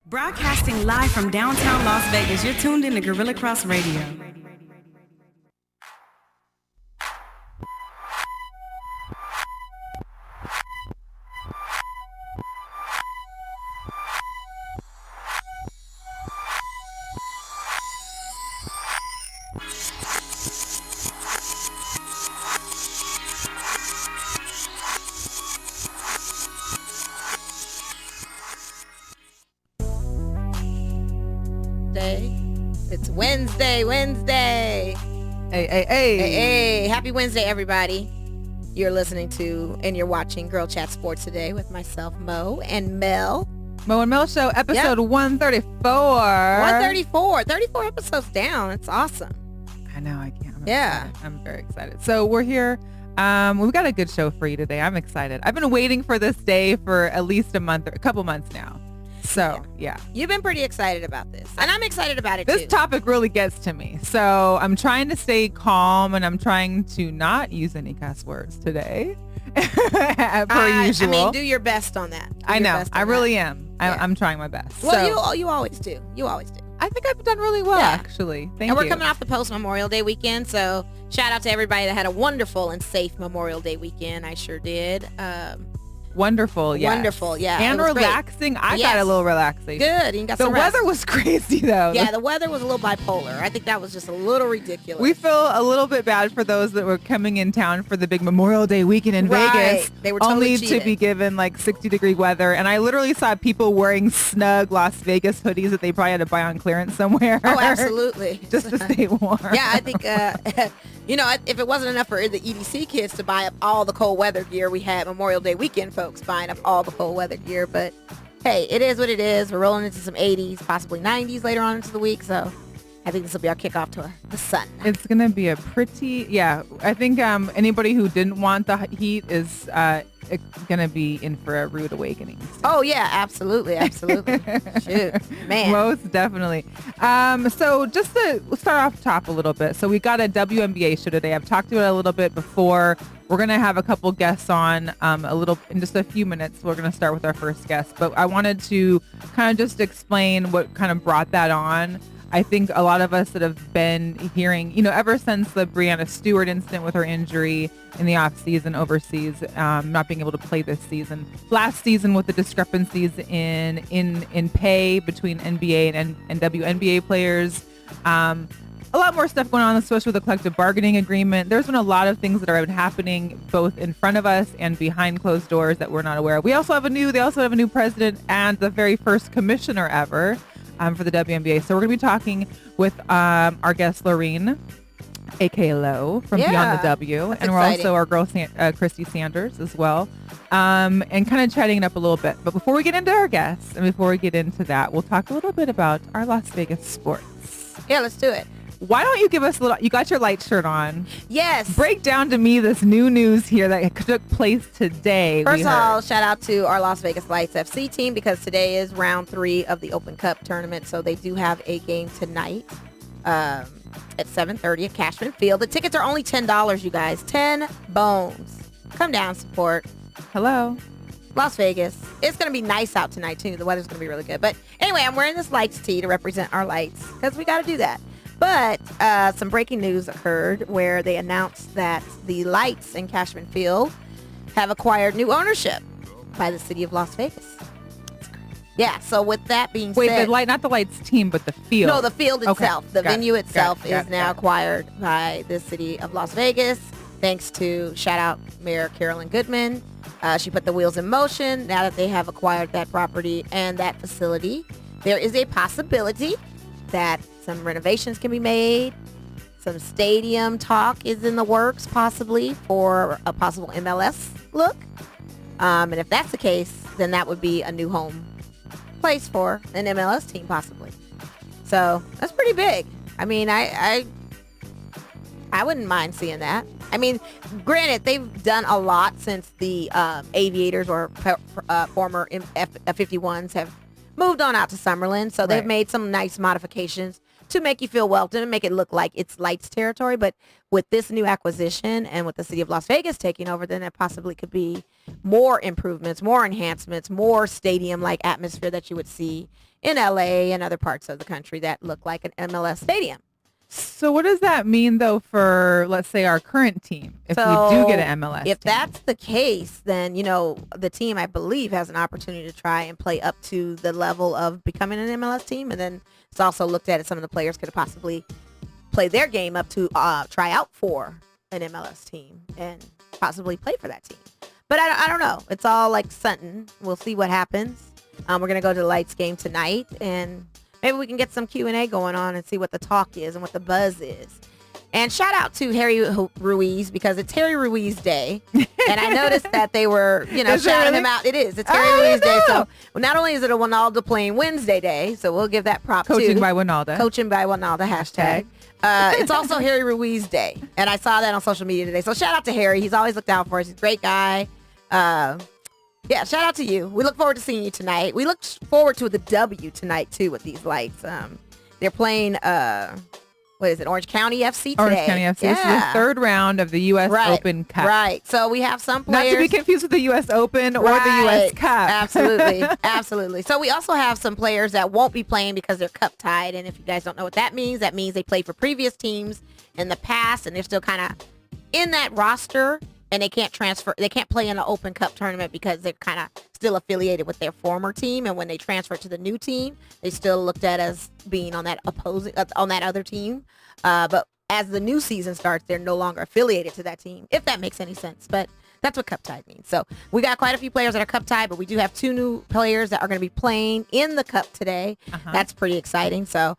Broadcasting live from downtown Las Vegas, you're tuned in to Guerilla Cross Radio. It's Wednesday. Hey. Happy Wednesday, everybody. You're listening to and you're watching Girl Chat Sports today with myself, Mo, and Mel. Mo and Mel Show, episode 134. 134. 34 episodes down. It's awesome. I know, I can't. Yeah. I'm very excited. So we're here. We've got a good show for you today. I'm excited. I've been waiting for this day for at least a couple months now. So, yeah. You've been pretty excited about this. And I'm excited about it, This too. topic really gets to me. So, I'm trying to stay calm and I'm trying to not use any cuss words today. Per usual. I mean, do your best on that. I know. I really am. Yeah. I'm trying my best. Well, you always do. You always do. I think I've done really well, actually. Thank you. And we're coming off the post-Memorial Day weekend, so shout out to everybody that had a wonderful and safe Memorial Day weekend. I sure did. Wonderful, yeah. Wonderful, yeah. And relaxing. Great. I got a little relaxation. Good. You got the some rest. weather was crazy, though. Yeah, the weather was a little bipolar. I think that was just a little ridiculous. We feel a little bit bad for those that were coming in town for the big Memorial Day weekend in Vegas. They were totally only cheated. to be given like 60-degree weather. And I literally saw people wearing snug Las Vegas hoodies that they probably had to buy on clearance somewhere. Oh, absolutely. Just to stay warm. Yeah, I think, if it wasn't enough for the EDC kids to buy up all the cold weather gear, we had Memorial Day weekend folks buying up all the cold weather gear. But hey, it is what it is. We're rolling into some 80s, possibly 90s later on into the week. So I think this will be our kickoff to the sun. It's going to be a pretty, I think anybody who didn't want the heat is going to be in for a rude awakening. Oh, yeah, absolutely. Shoot, man. Most definitely. So just to start off top a little bit. So we got a WNBA show today. I've talked about it a little bit before. We're going to have a couple guests on in just a few minutes. We're going to start with our first guest. But I wanted to kind of just explain what kind of brought that on. I think a lot of us that have been hearing, ever since the Breanna Stewart incident with her injury in the off season overseas, not being able to play this season. Last season with the discrepancies in pay between NBA and WNBA players. A lot more stuff going on, especially with the collective bargaining agreement. There's been a lot of things that are happening both in front of us and behind closed doors that we're not aware of. They also have a new president and the very first commissioner ever. For the WNBA. So we're going to be talking with our guest, Lorene, a.k.a. Lo, from Beyond the W. That's and we're exciting. also our girl, Christy Sanders, as well. And kind of chatting it up a little bit. But before we get into our guests and before we get into that, we'll talk a little bit about our Las Vegas sports. Yeah, let's do it. Why don't you give us you got your light shirt on. Yes. Break down to me this new news here that took place today. First of all, shout out to our Las Vegas Lights FC team because today is round 3 of the Open Cup tournament. So they do have a game tonight at 7:30 at Cashman Field. The tickets are only $10, you guys. 10 bones. Come down, support. Hello. Las Vegas. It's going to be nice out tonight, too. The weather's going to be really good. But anyway, I'm wearing this Lights tee to represent our Lights because we got to do that. But some breaking news occurred where they announced that the Lights in Cashman Field have acquired new ownership by the city of Las Vegas. Yeah, so with that being said... not the Lights team, but the field. No, the field itself. Okay. The venue itself is now acquired by the city of Las Vegas, thanks to, shout out, Mayor Carolyn Goodman. She put the wheels in motion. Now that they have acquired that property and that facility, there is a possibility that some renovations can be made. Some stadium talk is in the works, possibly, for a possible MLS look. And if that's the case, then that would be a new home place for an MLS team, possibly. So that's pretty big. I mean, I wouldn't mind seeing that. I mean, granted, they've done a lot since the Aviators or former F-51s have moved on out to Summerlin. So they've made some nice modifications. to make you feel welcome and make it look like it's Lights territory. But with this new acquisition and with the city of Las Vegas taking over, then it possibly could be more improvements, more enhancements, more stadium-like atmosphere that you would see in LA and other parts of the country that look like an MLS stadium. So what does that mean, though, for, let's say, our current team, if we do get an MLS If team? that's the case, then, the team, I believe, has an opportunity to try and play up to the level of becoming an MLS team. And then it's also looked at as some of the players could possibly play their game up to try out for an MLS team and possibly play for that team. But I don't know. It's all like something. We'll see what happens. We're going to go to the Lights game tonight, and maybe we can get some Q&A going on and see what the talk is and what the buzz is. And shout out to Harry Ruiz, because it's Harry Ruiz Day. And I noticed that they were, shouting him out. It is. It's Harry Ruiz Day. So not only is it a Winalda playing Wednesday day, so we'll give that prop Coaching to by Winalda. Coaching by Winalda, hashtag. It's also Harry Ruiz Day. And I saw that on social media today. So shout out to Harry. He's always looked out for us. He's a great guy. Yeah, shout out to you. We look forward to seeing you tonight. We look forward to the W tonight, too, with these Lights. They're playing, what is it, Orange County FC today. Orange County FC. Yeah. This is the third round of the U.S. Open Cup. Right. So we have some players. Not to be confused with the U.S. Open or the U.S. Cup. Absolutely. Absolutely. So we also have some players that won't be playing because they're cup tied. And if you guys don't know what that means they played for previous teams in the past, and they're still kind of in that roster. And they can't transfer. They can't play in an Open Cup tournament because they're kind of still affiliated with their former team. And when they transfer to the new team, they still looked at as being on that other team. But as the new season starts, they're no longer affiliated to that team, if that makes any sense. But that's what cup tied means. So we got quite a few players that are cup tied, but we do have 2 new players that are going to be playing in the cup today. That's pretty exciting. So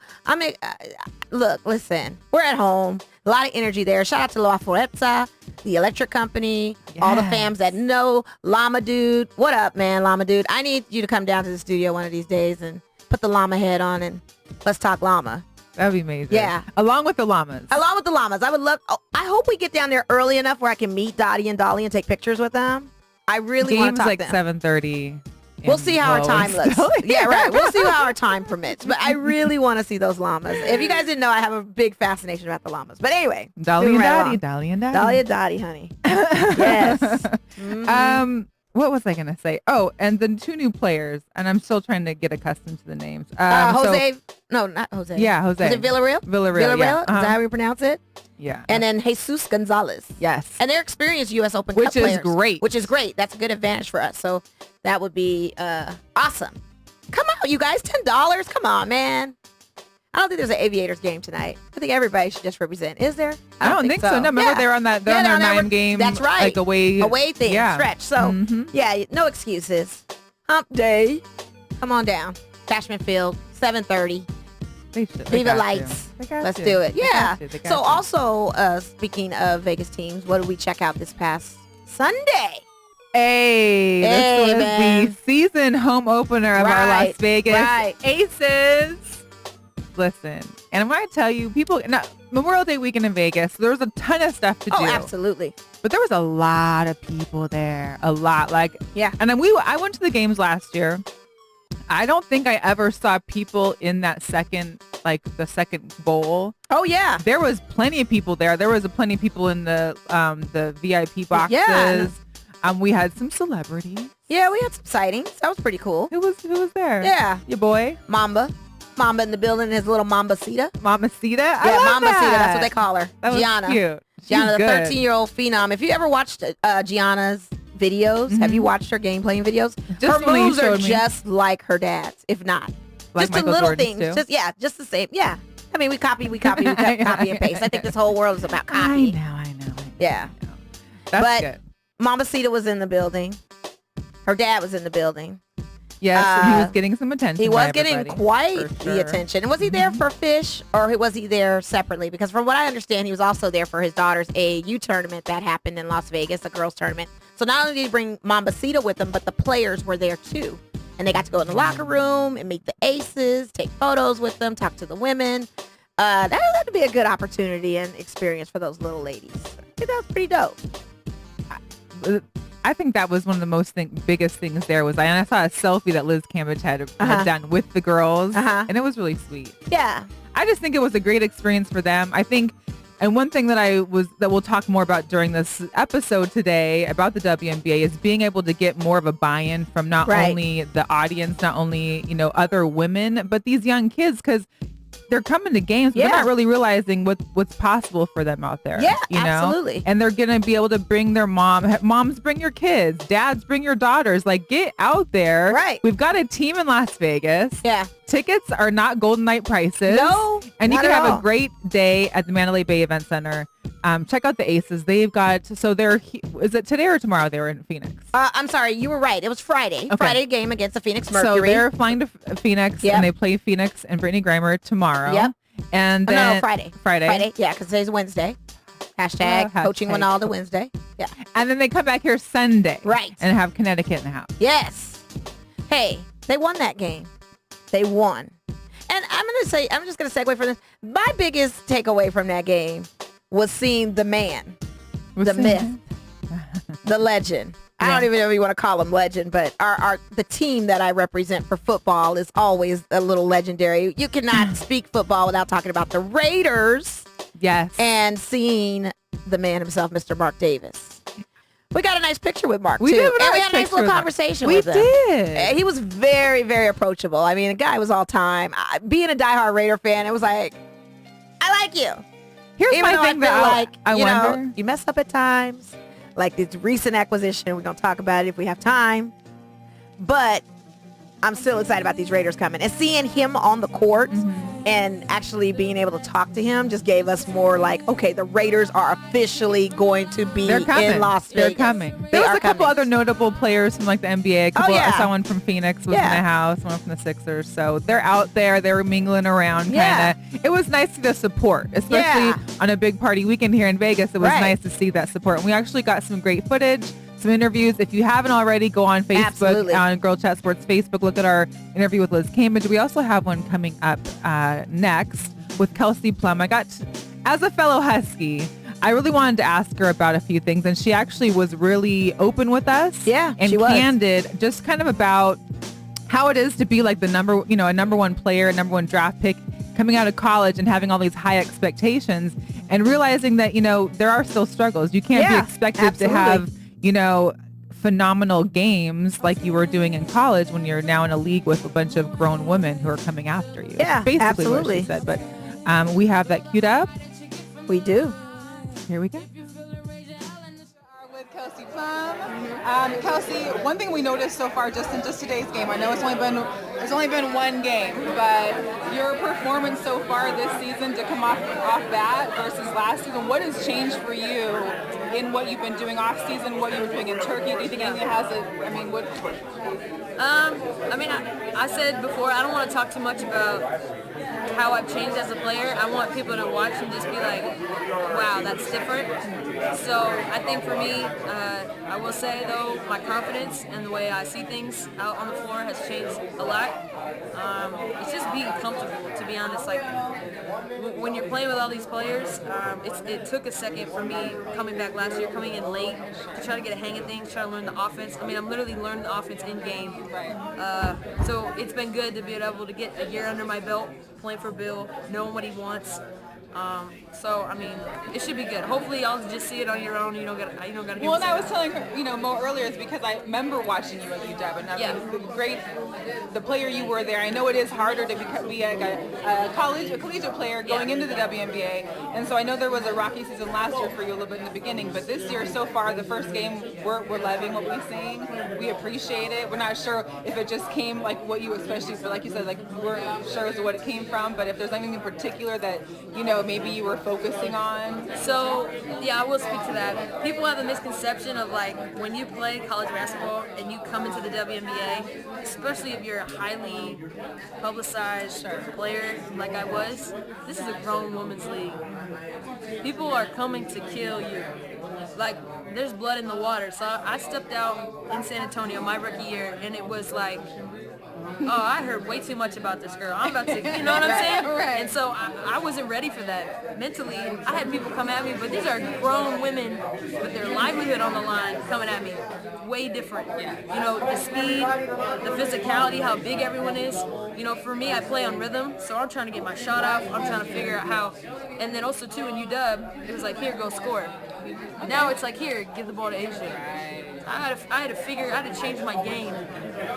look, listen, we're at home. A lot of energy there. Shout out to La Fuerza, the electric company, all the fams that know Llama Dude. What up, man, Llama Dude? I need you to come down to the studio one of these days and put the llama head on and let's talk llama. That'd be amazing. Yeah. Along with the llamas. I would love, I hope we get down there early enough where I can meet Dottie and Dolly and take pictures with them. I really want to talk like to them. 7:30. We'll see how our time looks. Yeah, right. We'll see how our time permits. But I really want to see those llamas. If you guys didn't know, I have a big fascination about the llamas. But anyway. Dolly and Dottie, honey. Yes. Mm-hmm. What was I going to say? Oh, and the 2 new players, and I'm still trying to get accustomed to the names. No, not Jose. Yeah, Jose. Is it Villarreal? Villarreal, yeah. Is that how you pronounce it? Yeah. And then Jesus Gonzalez. Yes. And they're experienced U.S. Open Cup players. Which is great. That's a good advantage for us. So that would be awesome. Come on, you guys. $10. Come on, man. I don't think there's an Aviators game tonight. I think everybody should just represent. Is there? I don't think so. No, remember they were on that. They're on their 9 game. That's right. Like away thing. Yeah. Stretch. So yeah, no excuses. Hump day. Come on down. Cashman Field. 7:30. Viva Lights. Let's do it. Yeah. So also, speaking of Vegas teams, what did we check out this past Sunday? This was the season home opener of our Las Vegas Aces. Listen, and when I tell you, Memorial Day weekend in Vegas, there was a ton of stuff to do. Oh, absolutely. But there was a lot of people there. A lot. Yeah. And then I went to the games last year. I don't think I ever saw people in that the second bowl. Oh, yeah. There was plenty of people there. There was plenty of people in the VIP boxes. Yeah. We had some celebrities. Yeah, we had some sightings. That was pretty cool. Who was there? Yeah. Your boy? Mamba in the building, his little Mambacita. Mambacita? Yeah, Mambacita. That's what they call her. That was Gianna. Cute. Gianna, the 13-year-old phenom. If you ever watched Gianna's videos, have you watched her game playing videos? Her moves are just like her dad's, if not. Like just Michael the little Jordan's things. too? Just the same. Yeah. I mean, we copy copy and paste. I think this whole world is about copy. I know. Yeah. That's good. Mambacita was in the building. Her dad was in the building. Yes, he was getting some attention. He was getting quite the attention. And was he there for Fish, or was he there separately? Because from what I understand, he was also there for his daughter's AAU tournament that happened in Las Vegas, a girls tournament. So not only did he bring Mambacita with him, but the players were there too. And they got to go in the locker room and meet the aces, take photos with them, talk to the women. That had to be a good opportunity and experience for those little ladies. I think that was pretty dope. I think that was one of the biggest things there was, I saw a selfie that Liz Cambage had done with the girls, and it was really sweet. Yeah. I just think it was a great experience for them. I think, and one thing that we'll talk more about during this episode today about the WNBA is being able to get more of a buy-in from not only the audience, not only, other women, but these young kids, because they're coming to games, but they're not really realizing what's possible for them out there. Yeah, absolutely. And they're going to be able to bring their moms, bring your kids, dads, bring your daughters, like get out there. Right. We've got a team in Las Vegas. Yeah. Tickets are not Golden Night prices. No, and you not can at have all. a great day at the Mandalay Bay Event Center. Check out the Aces. They've got, is it today or tomorrow they were in Phoenix? I'm sorry, you were right. It was Friday. Okay. Friday game against the Phoenix Mercury. So they're flying to Phoenix and they play Phoenix and Brittany Griner tomorrow. Yep. And then Friday. Friday. Yeah, because today's Wednesday. Hashtag coaching Ronaldo Wednesday. Yeah. And then they come back here Sunday. Right. And have Connecticut in the house. Yes. Hey, they won that game. They won. And I'm just going to segue from this. My biggest takeaway from that game was seeing the man, the myth, the legend. I don't even know if you want to call him legend, but the team that I represent for football is always a little legendary. You cannot speak football without talking about the Raiders. Yes. And seeing the man himself, Mr. Mark Davis. We got a nice picture with Mark, we too. Did and we had a nice little conversation with him. We did. He was very, very approachable. I mean, the guy was all time. Being a diehard Raider fan, it was like, I like you. Here's Even my though thing I wonder. You mess up at times. Like this recent acquisition, we're going to talk about it if we have time. But I'm still excited about these Raiders coming. And seeing him on the court and actually being able to talk to him just gave us more like, okay, the Raiders are officially going to be in Las Vegas. They're coming. There was a couple other notable players from like the NBA. I saw one from Phoenix was in the house, one from the Sixers. So they're out there. They're mingling around kind of. It was nice to see the support, especially on a big party weekend here in Vegas. It was nice to see that support. And we actually got some great footage. Some interviews. If you haven't already, go on Facebook, on Girl Chat Sports Facebook. Look at our interview with Liz Cambridge. We also have one coming up next with Kelsey Plum. As a fellow Husky, I really wanted to ask her about a few things, and she actually was really open with us. Yeah, and she was. Candid, just kind of about how it is to be like a number one player, a number one draft pick, coming out of college and having all these high expectations, and realizing that there are still struggles. You can't be expected to have phenomenal games like you were doing in college when you're now in a league with a bunch of grown women who are coming after you. Yeah, basically absolutely. What she said. But we have that queued up. We do. Here we go. With Kelsey Plum. Kelsey, one thing we noticed so far just in today's game, I know it's only been one game, but your performance so far this season to come off bat versus last season, what has changed for you in what you've been doing off season, what you were doing in Turkey? Do you think anything has I said before, I don't want to talk too much about how I've changed as a player. I want people to watch and just be like, wow, that's different. So I think for me, I will say though, my confidence and the way I see things out on the floor has changed a lot. It's just being comfortable, to be honest. Like when you're playing with all these players, it took a second for me coming back last year, coming in late to try to get a hang of things, try to learn the offense. I mean, I'm literally learning the offense in game. So it's been good to be able to get a year under my belt, playing for Bill, knowing what he wants. So I mean, it should be good. Hopefully, y'all just see it on your own. You don't gotta hear. Well, and I was telling her, Mo earlier, is because I remember watching you at UW, and I mean, the player you were there. I know it is harder to be a collegiate player going into the WNBA, and so I know there was a rocky season last year for you a little bit in the beginning, but this year so far, the first game, we're loving what we're seeing. We appreciate it. We're not sure if it just came like what you especially, like you said, like we're sure as to what it came from, but if there's anything in particular that maybe you were focusing on. So, yeah, I will speak to that. People have a misconception of like when you play college basketball and you come into the WNBA, especially if you're a highly publicized player like I was, this is a grown women's league. People are coming to kill you. Like, there's blood in the water. So I stepped out in San Antonio my rookie year, and it was like, oh, I heard way too much about this girl. I'm about to, you know what I'm saying? Right. And so I wasn't ready for that mentally. I had people come at me, but these are grown women with their livelihood on the line coming at me. way different. You know, the speed, the physicality, how big everyone is. You know, for me, I play on rhythm, so I'm trying to get my shot off. I'm trying to figure out how. And then also, too, in UW, it was like, here, go score. Now it's like, here, give the ball to Asia. I had to change my game.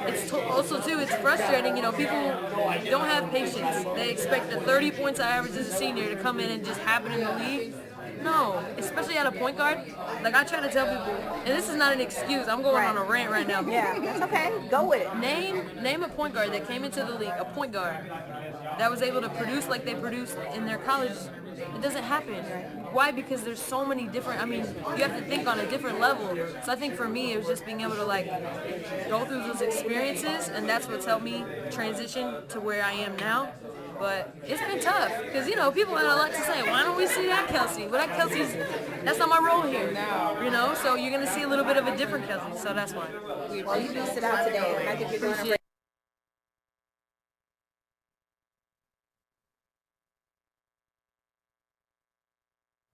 It's also, too, it's frustrating. You know, people don't have patience. They expect the 30 points I average as a senior to come in and just happen in the league. No, especially at a point guard. Like, I try to tell people, and this is not an excuse. I'm going on a rant right now. Yeah, that's okay. Go with it. Name a point guard that came into the league, a point guard, that was able to produce like they produced in their college. It doesn't happen. Why? Because there's so many different, I mean, you have to think on a different level. So I think for me, it was just being able to, like, go through those experiences, and that's what's helped me transition to where I am now. But it's been tough because, you know, people have a lot to say. Why don't we see that Kelsey? Well, that's not my role here. You know, so you're going to see a little bit of a different Kelsey. So that's why. Well, you beat it out today, and I think you're doing a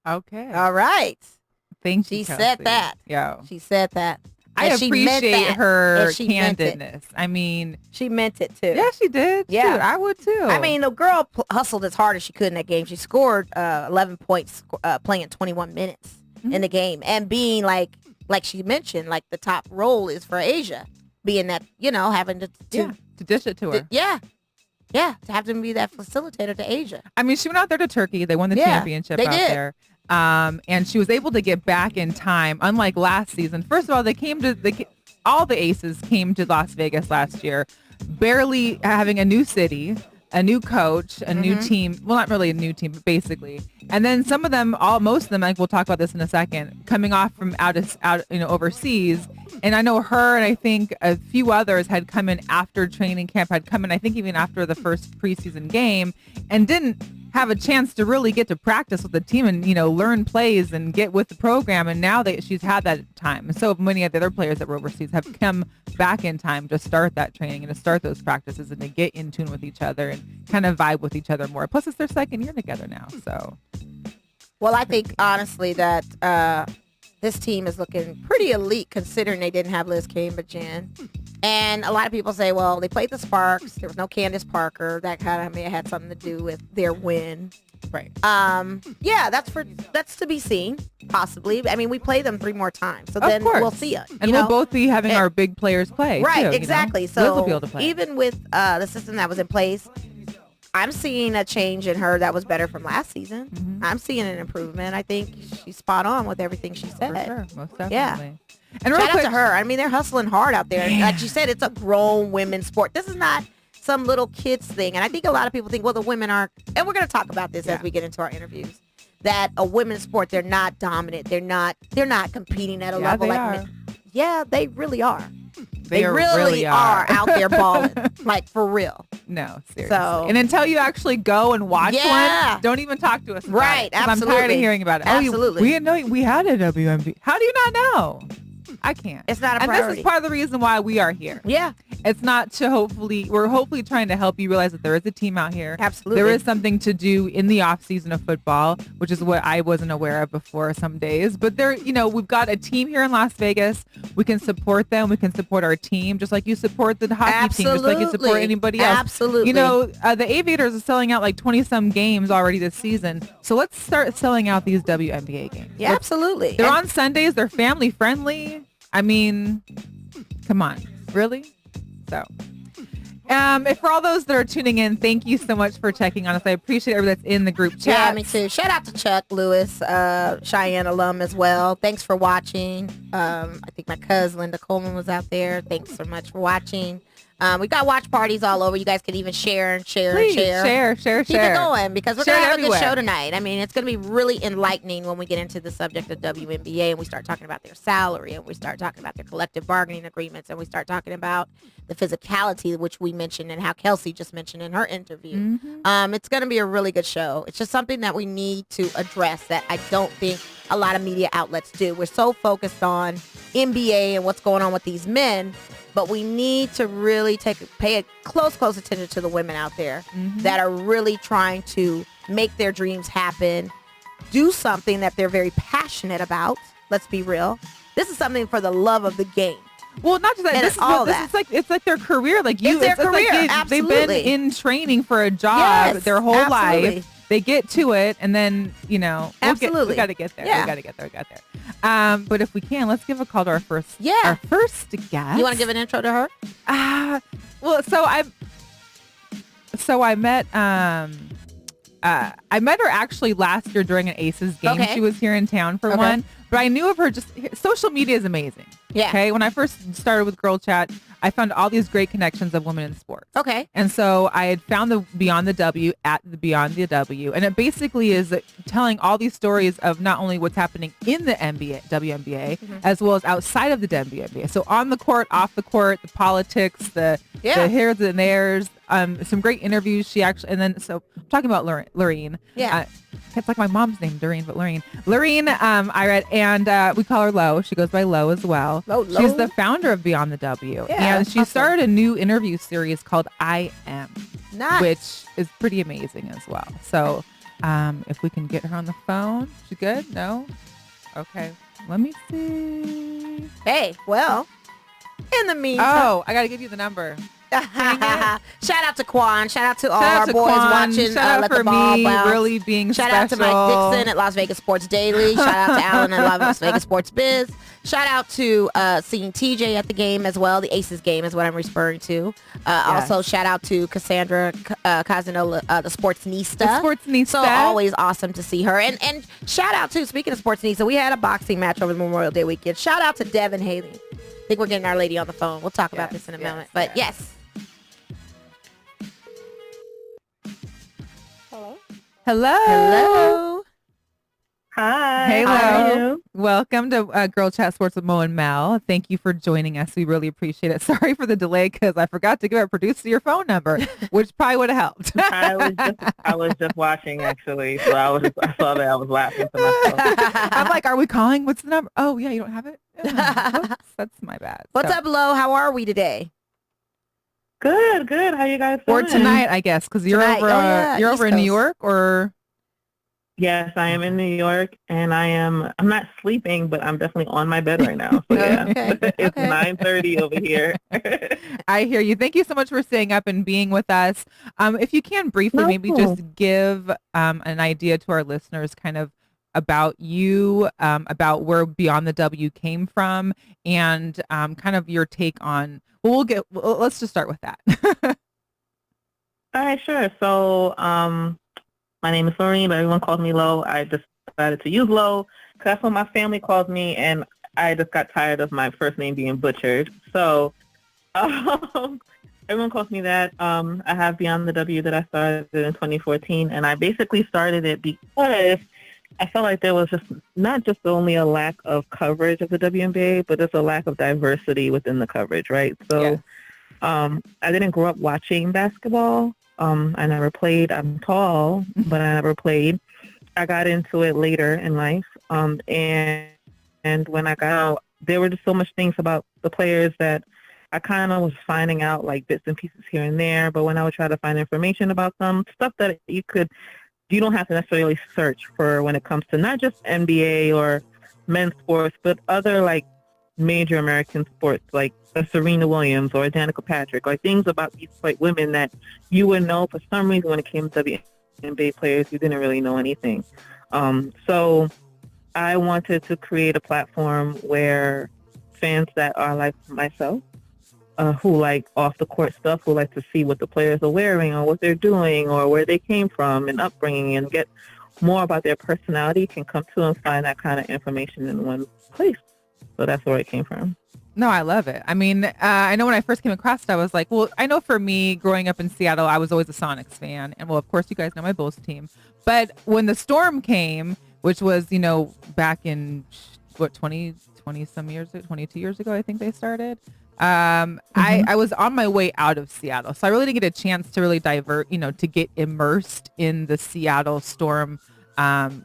Okay. All right. Thank you, She Kelsey. said that. Yo. She said that. I And she meant appreciate that. her And she meant it. candidness. I mean, She meant it too. yeah, she did. Yeah. Shoot, I would too. I mean, the girl hustled as hard as she could in that game. She scored 11 points playing 21 minutes in the game. And being like she mentioned, like the top role is for Asia. Being that, you know, having to dish it to her. Yeah, to have them be that facilitator to Asia. I mean, she went out there to Turkey. They won the championship they out did. there. And she was able to get back in time, unlike last season. First of all, all the aces came to Las Vegas last year, barely having a new city, a new coach, a new team. Well, not really a new team, but basically. And then some of them, most of them, like we'll talk about this in a second, coming off from out, overseas. And I know her and I think a few others had come in after training camp, had come in, I think even after the first preseason game, and didn't have a chance to really get to practice with the team and, you know, learn plays and get with the program. And now that she's had that time. And so many of the other players that were overseas have come back in time to start that training and to start those practices and to get in tune with each other and kind of vibe with each other more. Plus, it's their second year together now. So, Well, I think honestly that this team is looking pretty elite considering they didn't have Liz Cambridge-Jen. And a lot of people say, well, they played the Sparks. There was no Candace Parker. That kind of may have had something to do with their win. right. Yeah, that's to be seen, possibly. I mean, we play them 3 more times, so Of then course. we'll see it. And we'll both be having our big players play. Right, too, exactly. You know? Liz will be So able to play. even with the system that was in place, I'm seeing a change in her that was better from last season. I'm seeing an improvement. I think she's spot on with everything she said. For sure, most definitely. Yeah. And real Shout quick, out to her. I mean, they're hustling hard out there. Man. Like you said, it's a grown women's sport. This is not some little kids thing. And I think a lot of people think, well, the women aren't, and we're going to talk about this as we get into our interviews, that a women's sport, they're not dominant. They're not competing at a level they like are. men. Yeah, they really are. They really are out there balling, like for real. No, seriously. So- and until you actually go and watch Yeah. one, don't even talk to us about Right, it, 'cause I'm tired of absolutely. hearing about it. Absolutely. We didn't know we had a WNBA. How do you not know? I can't. It's not a and priority. this is part of the reason why we are here. Yeah, It's not to we're hopefully trying to help you realize that there is a team out here. Absolutely. There is something to do in the off season of football, which is what I wasn't aware of before some days. But we've got a team here in Las Vegas. We can support them. We can support our team, just like you support the hockey team, just like you support Absolutely. anybody else. Absolutely. The Aviators are selling out like 20 some games already this season. So let's start selling out these WNBA games. yeah, absolutely. They're And- on Sundays. They're family friendly. I mean, come on, really? So, if for all those that are tuning in, thank you so much for checking on us. I appreciate everybody that's in the group chat. Yeah, me too. Shout out to Chuck Lewis, Cheyenne alum as well. Thanks for watching. I think my cousin Linda Coleman was out there. Thanks so much for watching. We got watch parties all over. You guys can even share and share Please, and share. share. Keep it going because we're Share going to it have a good everywhere. show tonight. I mean, it's going to be really enlightening when we get into the subject of WNBA and we start talking about their salary and we start talking about their collective bargaining agreements and we start talking about the physicality, which we mentioned and how Kelsey just mentioned in her interview. It's going to be a really good show. It's just something that we need to address that I don't think a lot of media outlets do. We're so focused on NBA and what's going on with these men, but we need to really pay a close attention to the women out there that are really trying to make their dreams happen, do something that they're very passionate about. Let's be real. This is something for the love of the game. Well, not just that. And This is all this that. is like it's like their career. Like you, It's their like career, they've been absolutely. in training for a job Yes, their whole absolutely. life. They get to it, and then we Absolutely. got to get there. Yeah. We got to get there. We got there. But if we can, let's give a call to our first guest. You want to give an intro to her? Well, I met her actually last year during an Aces game. Okay. She was here in town for one, but I knew of her social media is amazing. Yeah. Okay. When I first started with Girl Chat, I found all these great connections of women in sports. Okay. And so I had found the Beyond the W at the Beyond the W. And it basically is telling all these stories of not only what's happening in the WNBA, as well as outside of the WNBA. So on the court, off the court, the politics, the here's and there's, some great interviews. So I'm talking about Lorene. Yeah. It's like my mom's name, Doreen, but Lorene. Lorene, I read, and we call her Lo. She goes by Lo as well. Lo. She's the founder of Beyond the W. Yeah, and she awesome. started a new interview series called I Am, Nice. which is pretty amazing as well. So if we can get her on the phone. She good? No? Okay. Let me see. Hey, well, in the meantime. Oh, I got to give you the number. Shout out to Quan. Shout out to all Shout out our to boys Quan. watching. Shout out Let for the ball me bounce. really being Shout special. out to Mike Dixon at Las Vegas Sports Daily. Shout out to Alan at Las Vegas Sports Biz. Shout out to seeing TJ at the game as well. The Aces game is what I'm referring to. Also, shout out to Cassandra Casanola, the Sportsnista. The Sportsnista. So always awesome to see her. And shout out to, speaking of Sportsnista, we had a boxing match over the Memorial Day weekend. Shout out to Devin Haley. I think we're getting our lady on the phone. We'll talk about this in a moment. But yes. Hello. Hi. Hey, How are Lo. you? Welcome to Girl Chat Sports with Mo and Mel. Thank you for joining us. We really appreciate it. Sorry for the delay because I forgot to give our producer your phone number, which probably would have helped. I was just watching actually, so I saw that I was laughing to myself. I'm like, are we calling? What's the number? Oh, yeah, you don't have it? Whoops, that's my bad. What's So, up, Lo? How are we today? Good. How you guys Or doing? tonight, I guess, because you're Tonight. over. Oh, yeah, You're East over in New Coast. York, or Yes, I am in New York, and I'm not sleeping, but I'm definitely on my bed right now. So yeah, Okay. it's Okay. 9:30 over here. I hear you. Thank you so much for staying up and being with us. If you can briefly, No. maybe just give an idea to our listeners, kind of about you, about where Beyond the W came from, and kind of your take on. Well, let's just start with that. All right, sure. So, my name is Lorene, but everyone calls me Lo. I just decided to use Lo because that's what my family calls me, and I just got tired of my first name being butchered. So, everyone calls me that. I have Beyond the W that I started in 2014, and I basically started it because I felt like there was just not just only a lack of coverage of the WNBA, but there's a lack of diversity within the coverage, right? So, Yes. I didn't grow up watching basketball. I never played. I'm tall, but I never played. I got into it later in life. And when I got out, there were just so much things about the players that I kind of was finding out like bits and pieces here and there. But when I would try to find information about them, stuff that you don't have to necessarily search for when it comes to not just NBA or men's sports, but other like major American sports like a Serena Williams or a Danica Patrick, or things about these like women that you would know for some reason when it came to WNBA players, you didn't really know anything. So I wanted to create a platform where fans that are like myself, who like off the court stuff, who like to see what the players are wearing or what they're doing or where they came from and upbringing and get more about their personality, can come to and find that kind of information in one place. So that's where it came from. No, I love it. I mean, I know when I first came across it, I was like, well, I know for me, growing up in Seattle, I was always a Sonics fan. And well, of course, you guys know my Bulls team. But when the Storm came, which was, back in, 20 some years, 22 years ago, I think they started. I was on my way out of Seattle. So I really didn't get a chance to really to get immersed in the Seattle Storm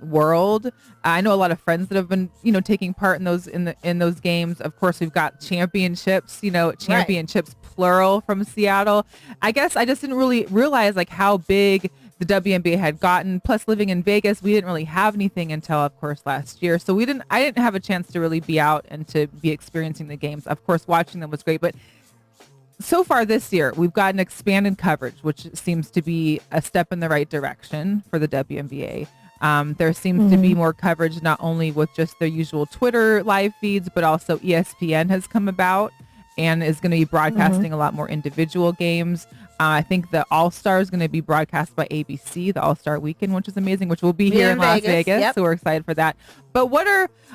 world. I know a lot of friends that have been, taking part in those games. Of course, we've got championships, championships plural from Seattle. I guess I just didn't really realize like how big the WNBA had gotten. Plus, living in Vegas, we didn't really have anything until, of course, last year. So I didn't have a chance to really be out and to be experiencing the games. Of course, watching them was great, but so far this year, we've gotten expanded coverage, which seems to be a step in the right direction for the WNBA. There seems to be more coverage, not only with just their usual Twitter live feeds, but also ESPN has come about and is going to be broadcasting a lot more individual games. I think the All-Star is going to be broadcast by ABC, the All-Star Weekend, which is amazing, which will be here in Las Vegas. Yep. So we're excited for that. But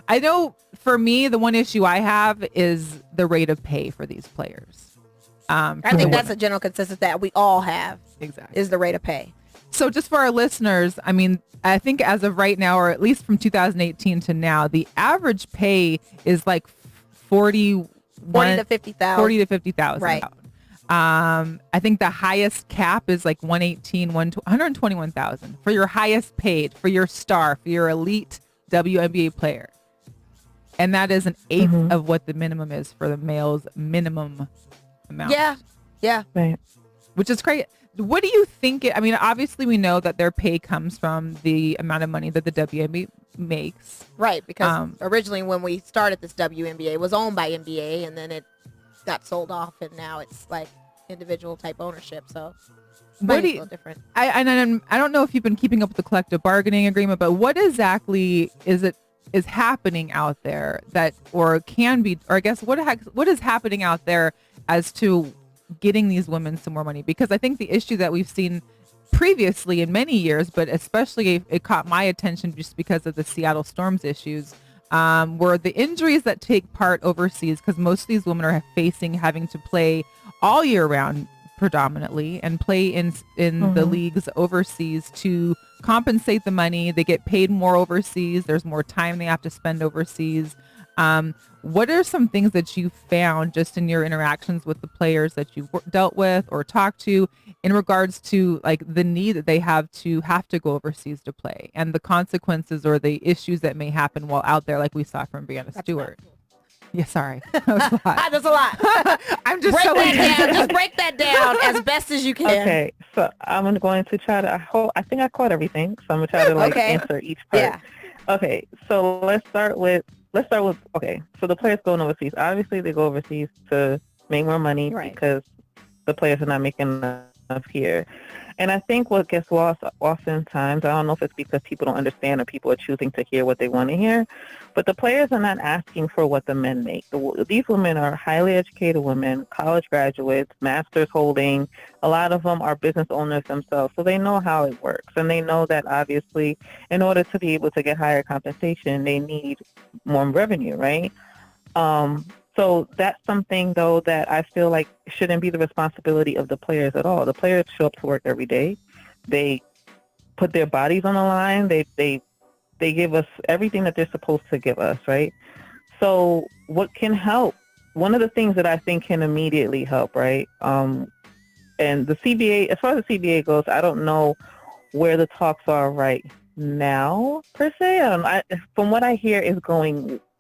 I know for me, the one issue I have is the rate of pay for these players. I think that's a general consensus that we all have. Exactly. Is the rate of pay. So just for our listeners, I mean, I think as of right now, or at least from 2018 to now, the average pay is like 40 to 50,000. 40 to 50,000. Right. I think the highest cap is like 121,000 for your highest paid, for your star, for your elite WNBA player. And that is an eighth of what the minimum is for the male's minimum amount. Yeah. Right. Which is great. What do you think? I mean, obviously we know that their pay comes from the amount of money that the WNBA makes. Right, because originally when we started this WNBA, it was owned by NBA, and then it got sold off, and now it's like individual type ownership. So money's a little different. I don't know if you've been keeping up with the collective bargaining agreement, but what exactly is happening out there that, or can be, or I guess what is happening out there as to getting these women some more money? Because I think the issue that we've seen previously in many years, but especially it caught my attention just because of the Seattle Storm's issues, were the injuries that take part overseas, because most of these women are having to play all year round predominantly and play in the leagues overseas to compensate the money. They get paid more overseas. There's more time they have to spend overseas. What are some things that you found just in your interactions with the players that you've dealt with or talked to in regards to like the need that they have to go overseas to play and the consequences or the issues that may happen while out there, like we saw from Brianna Stewart? Yeah, sorry. That was a lot. That's a lot. I'm just Just break that down as best as you can. Okay, so I'm going to try to, I think I caught everything, so I'm going to try to answer each part. Yeah. Okay, so let's start with, okay, so the players going overseas. Obviously, they go overseas to make more money because the players are not making enough here. And I think what gets lost oftentimes, I don't know if it's because people don't understand or people are choosing to hear what they want to hear, but the players are not asking for what the men make. These women are highly educated women, college graduates, masters holding. A lot of them are business owners themselves, so they know how it works. And they know that obviously in order to be able to get higher compensation, they need more revenue, right? So that's something, though, that I feel like shouldn't be the responsibility of the players at all. The players show up to work every day. They put their bodies on the line. They give us everything that they're supposed to give us, right? So what can help? One of the things that I think can immediately help, right? And the CBA, as far as the CBA goes, I don't know where the talks are right now, per se. From what I hear,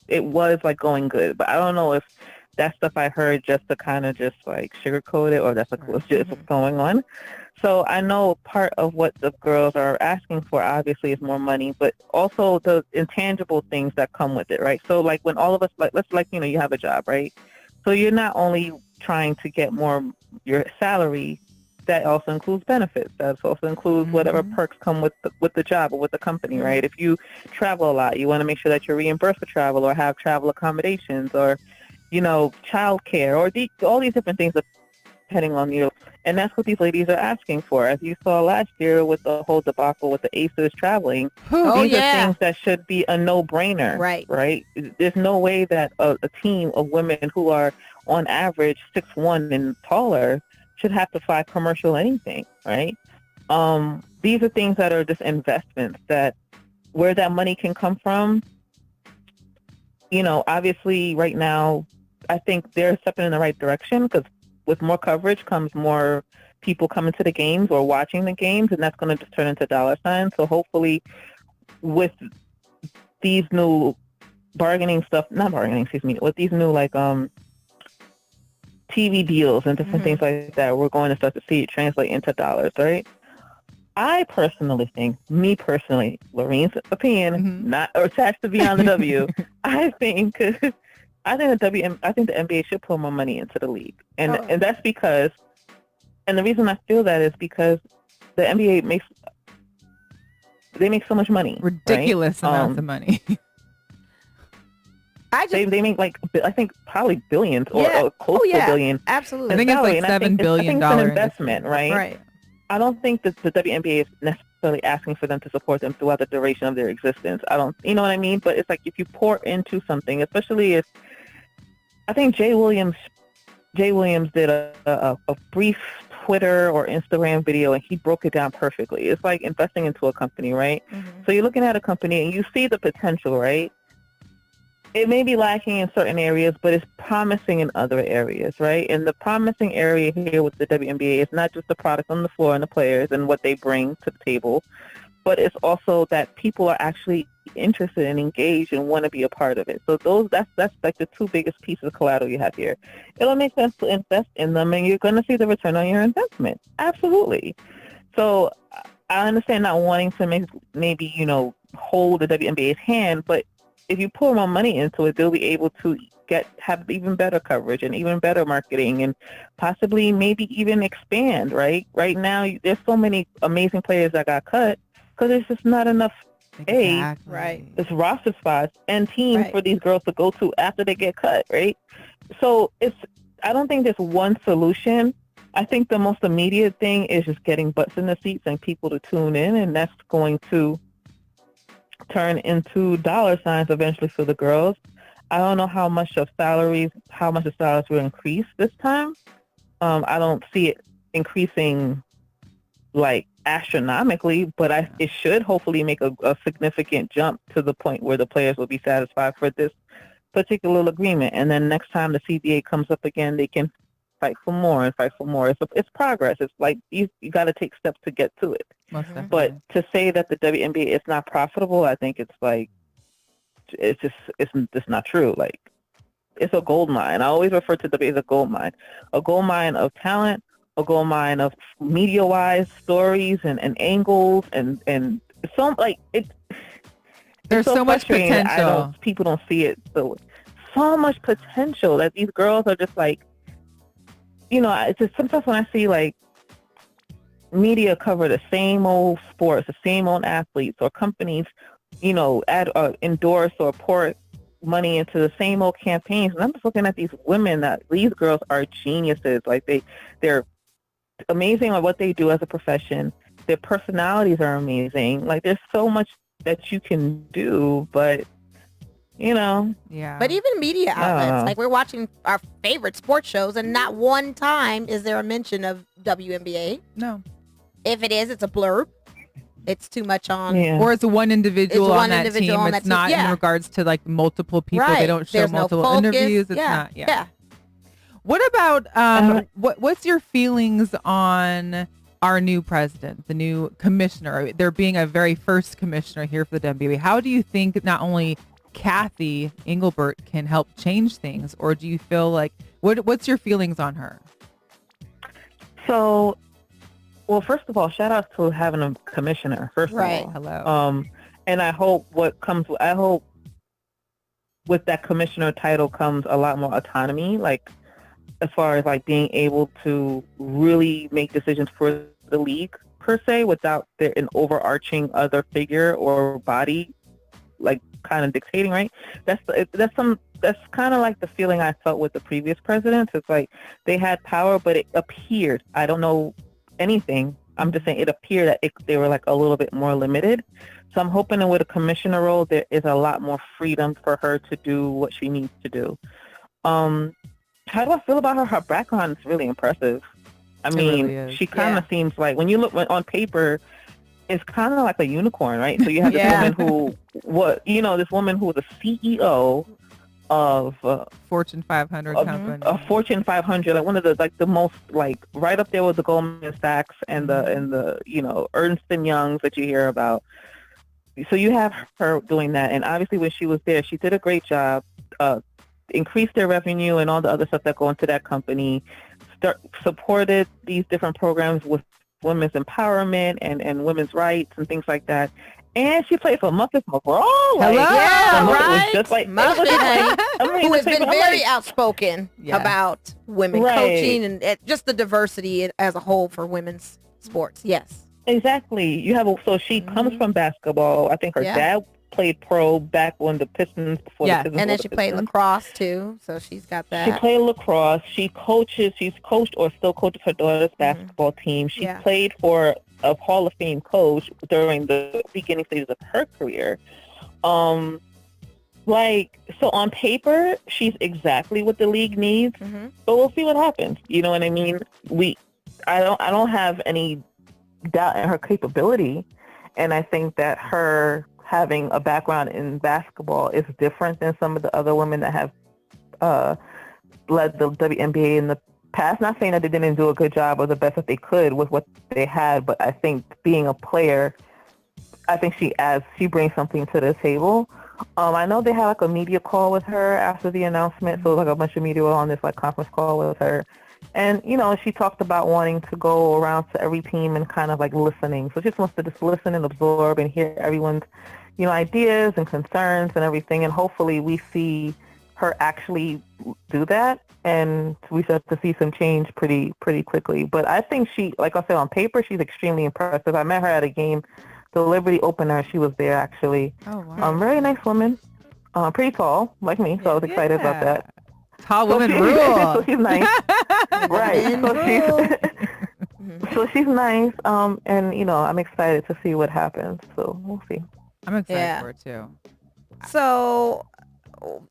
it was like going good, but I don't know if that stuff I heard just to kind of just like sugarcoat it or that's like legit what's going on. So I know part of what the girls are asking for obviously is more money, but also the intangible things that come with it, right? So like when all of us, you have a job, right? So you're not only trying to get more your salary, that also includes benefits. That also includes whatever perks come with the job or with the company, right? If you travel a lot, you want to make sure that you're reimbursed for travel or have travel accommodations or, child care or all these different things depending on you. And that's what these ladies are asking for. As you saw last year with the whole debacle with the Aces traveling, these are things that should be a no-brainer, right? There's no way that a team of women who are on average 6'1" and taller should have to fly commercial anything, right? These are things that are just investments that where that money can come from, obviously right now, I think they're stepping in the right direction because with more coverage comes more people coming to the games or watching the games, and that's going to just turn into dollar signs. So hopefully with these new with these new TV deals and different things like that, we're going to start to see it translate into dollars, right? I personally think, Lorraine's opinion, not attached to Beyond the W. I think the NBA should put more money into the league, and that's because, and the reason I feel that is because the NBA makes so much money, ridiculous right? amounts of money. They make like, I think probably billions or close to billions. Absolutely. I think it's like $7 billion it's an investment, right? Right. I don't think that the WNBA is necessarily asking for them to support them throughout the duration of their existence. You know what I mean? But it's like if you pour into something, especially if, I think Jay Williams did a brief Twitter or Instagram video, and he broke it down perfectly. It's like investing into a company, right? So you're looking at a company and you see the potential, right? It may be lacking in certain areas, but it's promising in other areas, right? And the promising area here with the WNBA is not just the product on the floor and the players and what they bring to the table, but it's also that people are actually interested and engaged and want to be a part of it. So that's like the two biggest pieces of collateral you have here. It'll make sense to invest in them, and you're going to see the return on your investment. Absolutely. So I understand not wanting to maybe hold the WNBA's hand, but if you pour more money into it, they'll be able to have even better coverage and even better marketing, and possibly maybe even expand, right? Right now, there's so many amazing players that got cut because there's just not enough it's roster spots and teams for these girls to go to after they get cut, right? So I don't think there's one solution. I think the most immediate thing is just getting butts in the seats and people to tune in, and that's going to turn into dollar signs eventually for the girls. I don't know how much the salaries will increase this time. I don't see it increasing like astronomically, but it should hopefully make a significant jump to the point where the players will be satisfied for this particular agreement. And then next time the CBA comes up again, they can fight for more and fight for more. It's progress. It's like you got to take steps to get to it. But to say that the WNBA is not profitable, I think it's just not true. Like, it's a gold mine. I always refer to the WNBA as a gold mine of talent, a gold mine of media-wise stories and angles and so like it. There's so much potential. People don't see it. So much potential that these girls are just like, it's just sometimes when I see like media cover the same old sports, the same old athletes, or companies, endorse or pour money into the same old campaigns. And I'm just looking at these women that these girls are geniuses. Like they're amazing at what they do as a profession. Their personalities are amazing. Like, there's so much that you can do, but But even media outlets, like, we're watching our favorite sports shows, and not one time is there a mention of WNBA. No. If it is, it's a blurb. It's too much on, or it's one individual on that team. It's not in regards to like multiple people. They don't show multiple interviews. It's not. Yeah. What about what's your feelings on our new president, the new commissioner? There being a very first commissioner here for the WNBA. How do you think not only Kathy Engelbert can help change things, or do you feel like what's your feelings on her? So, well, first of all, shout out to having a commissioner. First of all, hello. And I hope with that commissioner title comes a lot more autonomy, like as far as like being able to really make decisions for the league per se, without an overarching other figure or body like kind of dictating, right? That's kind of like the feeling I felt with the previous presidents. It's like they had power, but it appeared, I don't know anything, I'm just saying it appeared that they were like a little bit more limited. So I'm hoping that with a commissioner role, there is a lot more freedom for her to do what she needs to do. How do I feel about her? Her background is really impressive. I mean, really she kind of seems like, when you look on paper, it's kind of like a unicorn, right? So you have this woman who was a CEO of Fortune 500 company, a Fortune 500, like one of the most, like, right up there with the Goldman Sachs and the Ernst and Youngs that you hear about. So you have her doing that, and obviously when she was there, she did a great job. Increased their revenue and all the other stuff that go into that company. Supported these different programs with women's empowerment and women's rights and things like that. And she played for Memphis McGraw. Like, Yeah, it was right. just like, Muffin, who has been very like, outspoken Yes. about women coaching and just the diversity as a whole for women's sports. Yes. exactly. So she comes from basketball. I think her dad played pro back when the Pistons, before the Pistons. And then were she the played Pistons. lacrosse too, so she's got that. She played lacrosse. She's coached or still coaches her daughter's basketball team. She played for a Hall of Fame coach during the beginning stages of her career. So on paper, she's exactly what the league needs, but we'll see what happens. You know what I mean? I don't have any doubt in her capability, and I think that her having a background in basketball is different than some of the other women that have led the WNBA in the past. Not saying that they didn't do a good job or the best that they could with what they had, but I think being a player, I think she brings something to the table. I know they had like a media call with her after the announcement, so like a bunch of media were on this like conference call with her. And, she talked about wanting to go around to every team and kind of like listening. So she just wants to just listen and absorb and hear everyone's, ideas and concerns and everything. And hopefully we see her actually do that. And we start to see some change pretty quickly. But I think she, like I said, on paper, she's extremely impressive. I met her at a game, the Liberty opener. She was there actually. Oh, wow. Very nice woman. Pretty tall, like me. So I was excited about that. Tall women rule. So she's nice. Right. So she's nice. And I'm excited to see what happens. So we'll see. I'm excited for it too. So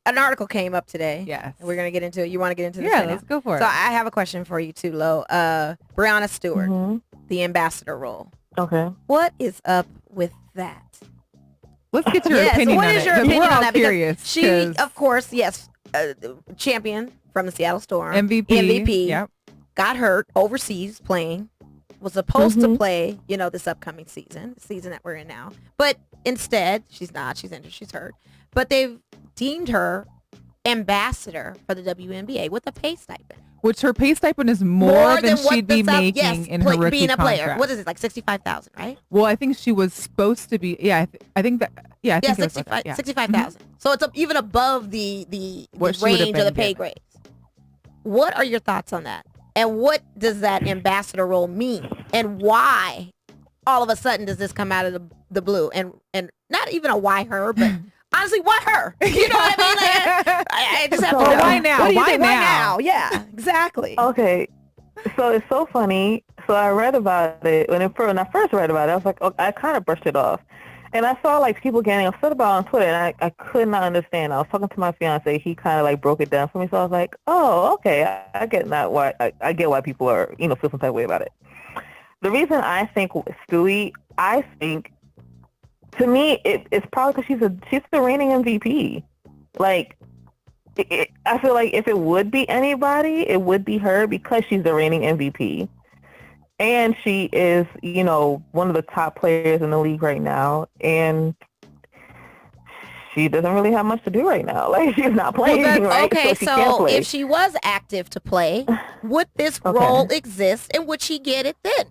an article came up today. Yes. We're going to get into it. You want to get into this? Yeah, right let's now? go for it. So I have a question for you too, Lo. Breonna Stewart, the ambassador role. Okay. What is up with that? Let's get your opinion what on is it. your 'Cause opinion we're on all that? curious. Because she, of course, champion from the Seattle Storm. MVP. Yep. Got hurt overseas playing. Was supposed to play, this upcoming season that we're in now. But instead, she's not. She's injured. She's hurt. But they've deemed her ambassador for the WNBA with a pay stipend. Which her pay stipend is more than what she'd be making in her rookie being a player. contract. What is it, like $65,000, right? Well, I think she was supposed to be. Yeah, I think that. Yeah, I think it was like that, yeah. 65,000. So it's even above the What she would have range of the been pay given. grades. What are your thoughts on that? And what does that ambassador role mean? And why all of a sudden does this come out of the blue? And not even a why her, but honestly, why her? You know what I mean? Like, I just have to know. Why now? What do you Why think? now? Why now? Yeah, exactly. Okay. So it's so funny. So I read about it when I first read about it. I was like, I kind of brushed it off. And I saw like people getting upset about it on Twitter, and I could not understand. I was talking to my fiance. He kind of like broke it down for me. So I was like, oh, okay. I get that. Why I get why people are feel some type of way about it. The reason I think Stewie, to me, it's probably because she's the reigning MVP. Like, I feel like if it would be anybody, it would be her because she's the reigning MVP. And she is, one of the top players in the league right now. And she doesn't really have much to do right now. Like, she's not playing, right? Okay, she can't play. if she was active to play, would this role exist and would she get it then?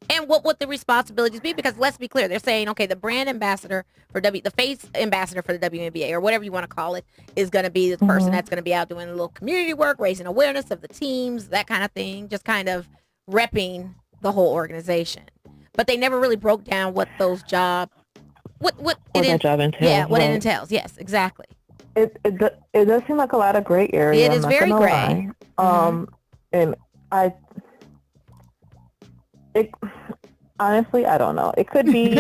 And what would the responsibilities be? Because let's be clear, they're saying, okay, the brand ambassador for the face ambassador for the WNBA, or whatever you want to call it, is going to be the person that's going to be out doing a little community work, raising awareness of the teams, that kind of thing, just kind of repping the whole organization. But they never really broke down what those job entails. Yeah, what it entails. Yes, exactly. It does seem like a lot of gray area. It is very gray. And honestly, I don't know. It could be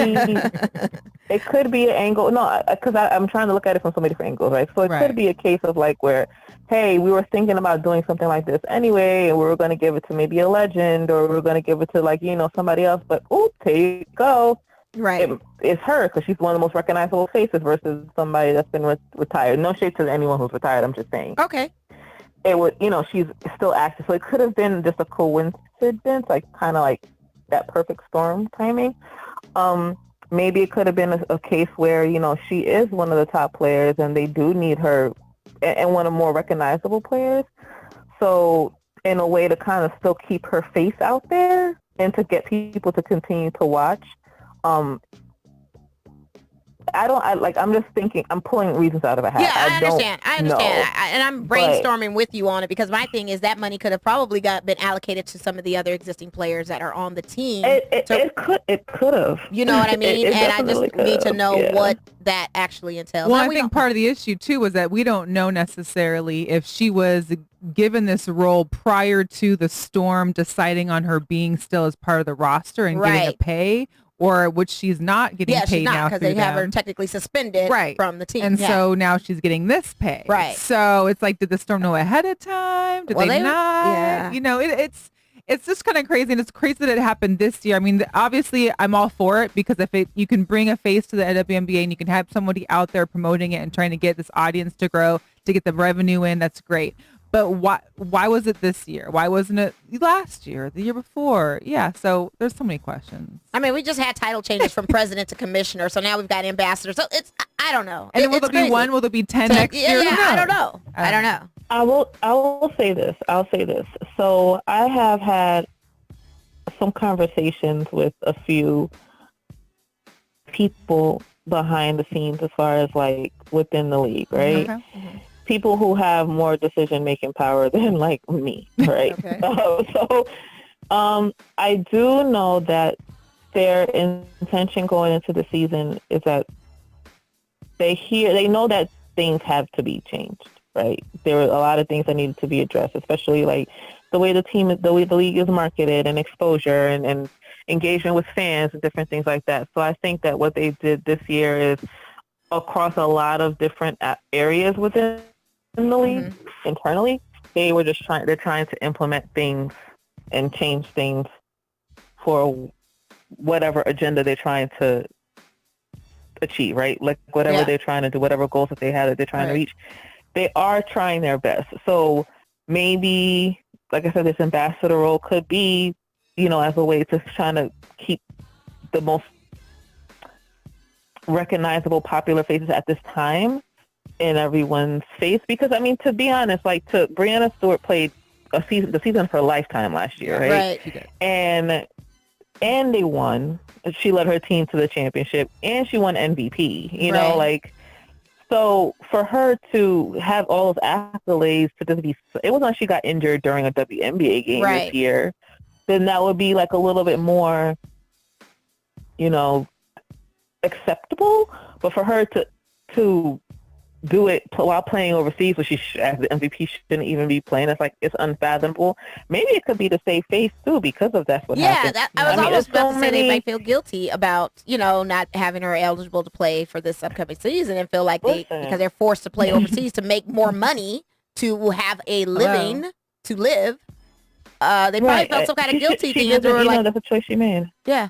it could be an angle. No, because I'm trying to look at it from so many different angles, right? So it could be a case of like where, hey, we were thinking about doing something like this anyway, and we were going to give it to maybe a legend, or we were going to give it to like somebody else. But here you go. Right. It's her because she's one of the most recognizable faces versus somebody that's been retired. No shade to anyone who's retired. I'm just saying. Okay. It would, she's still active, so it could have been just a coincidence, like kind of like that perfect storm timing. Maybe it could have been a case where she is one of the top players and they do need her and one of the more recognizable players. So in a way to kind of still keep her face out there, and to get people to continue to watch. I'm just thinking, I'm pulling reasons out of a hat. Yeah, I understand. Know, and I'm brainstorming with you on it, because my thing is that money could have probably been allocated to some of the other existing players that are on the team. It could have. You know what I mean? And I just need to know what that actually entails. Well, I think part of the issue too was that we don't know necessarily if she was given this role prior to the Storm deciding on her being still as part of the roster and getting a pay, or which she's not getting paid now because they have her technically suspended from the team. And so now she's getting this pay. Right. So it's like, did the Storm know ahead of time? Did they not? Yeah. You know, it's just kind of crazy, and it's crazy that it happened this year. I mean, obviously, I'm all for it, because if you can bring a face to the WNBA and you can have somebody out there promoting it and trying to get this audience to grow, to get the revenue in, that's great. But why was it this year? Why wasn't it last year, the year before? Yeah, so there's so many questions. I mean, we just had title changes from president to commissioner, so now we've got ambassadors. So I don't know. And will there be one? Will there be 10 next year? Yeah, I don't know. I don't know. I will say this. I'll say this. So I have had some conversations with a few people behind the scenes, as far as like within the league, right? Okay. Mm-hmm. People who have more decision-making power than like me, right? Okay. I do know that their intention going into the season is that they know that things have to be changed, right? There were a lot of things that needed to be addressed, especially like the way the way the league is marketed, and exposure and engagement with fans and different things like that. So I think that what they did this year is across a lot of different areas within the league, internally, they're trying to implement things and change things for whatever agenda they're trying to achieve, right? Like whatever they're trying to do, whatever goals that they have that they're trying to reach, they are trying their best. So maybe, like I said, this ambassador role could be, you know, as a way to trying to keep the most recognizable, popular faces at this time in everyone's face. Because I mean, to be honest, like Brianna Stewart played the season of her lifetime last year, right? She did. And they won. She led her team to the championship, and she won MVP. You know, like, so for her to have all those accolades, to just be, it wasn't like she got injured during a WNBA game this year. Then that would be like a little bit more, you know, acceptable. But for her to do it while playing overseas, which she as the MVP shouldn't even be playing, it's unfathomable. Maybe it could be to save face too, because of that's what happened. Yeah, I was almost about to say they might feel guilty about, you know, not having her eligible to play for this upcoming season, and feel like because they're forced to play overseas to make more money to have a living to live. They probably felt some kind of guilty thing. That's a choice she made. Yeah.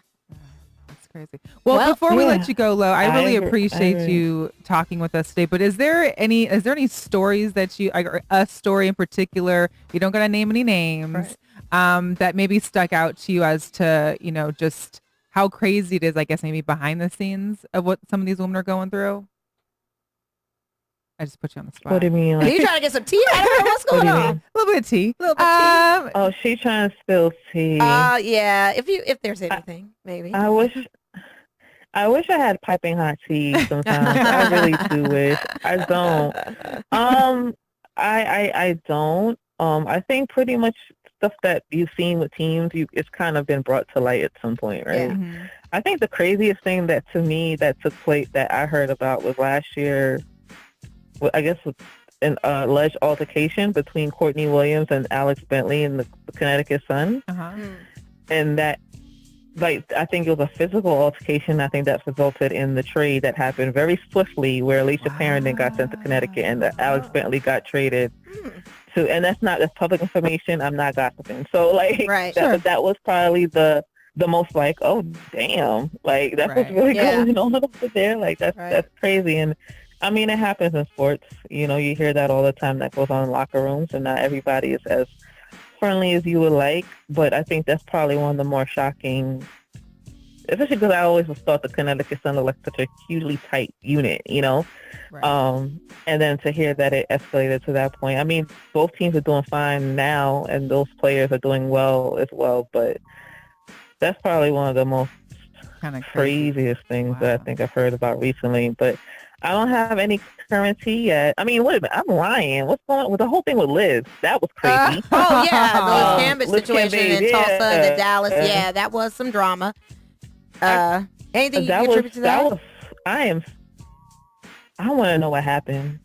Crazy. Well, before we let you go, Lo, I really appreciate you talking with us today. But is there any stories that or a story in particular, you don't gotta name any names, that maybe stuck out to you as to, you know, just how crazy it is, I guess, maybe behind the scenes of what some of these women are going through? I just put you on the spot. What do you mean? Are you trying to get some tea? I don't know what's going on. A little bit of tea. Oh, she's trying to spill tea. Yeah. If there's anything, maybe. I wish I had piping hot tea sometimes. I really do wish. I don't. I don't. I think pretty much stuff that you've seen with teams, it's kind of been brought to light at some point, right? Yeah. I think the craziest thing that to me that took place that I heard about was last year. I guess with an alleged altercation between Courtney Williams and Alex Bentley in the Connecticut Sun, and that, like, I think it was a physical altercation. I think that resulted in the trade that happened very swiftly, where Alicia Parrington got sent to Connecticut and Alex Bentley got traded to, and that's public information. I'm not gossiping. So like, that was probably the most like, oh damn, like that's what's really going on over there. Like that's crazy. And I mean, it happens in sports. You know, you hear that all the time. That goes on in locker rooms, and not everybody is as friendly as you would like. But I think that's probably one of the more shocking, especially because I always thought the Connecticut Sun looked like such a hugely tight unit, you know. And then to hear that it escalated to that point. I mean, both teams are doing fine now, and those players are doing well as well. But That's probably one of the most Kind of craziest things that I think I've heard about recently. But I don't have any current tea yet. I mean, wait a minute, I'm lying. What's going on with the whole thing with Liz? That was crazy. Oh yeah, the Liz Cambage Liz situation Cambage, in Tulsa, the yeah. Dallas. Yeah, that was some drama. Anything you That can was attribute to that? I want to know what happened.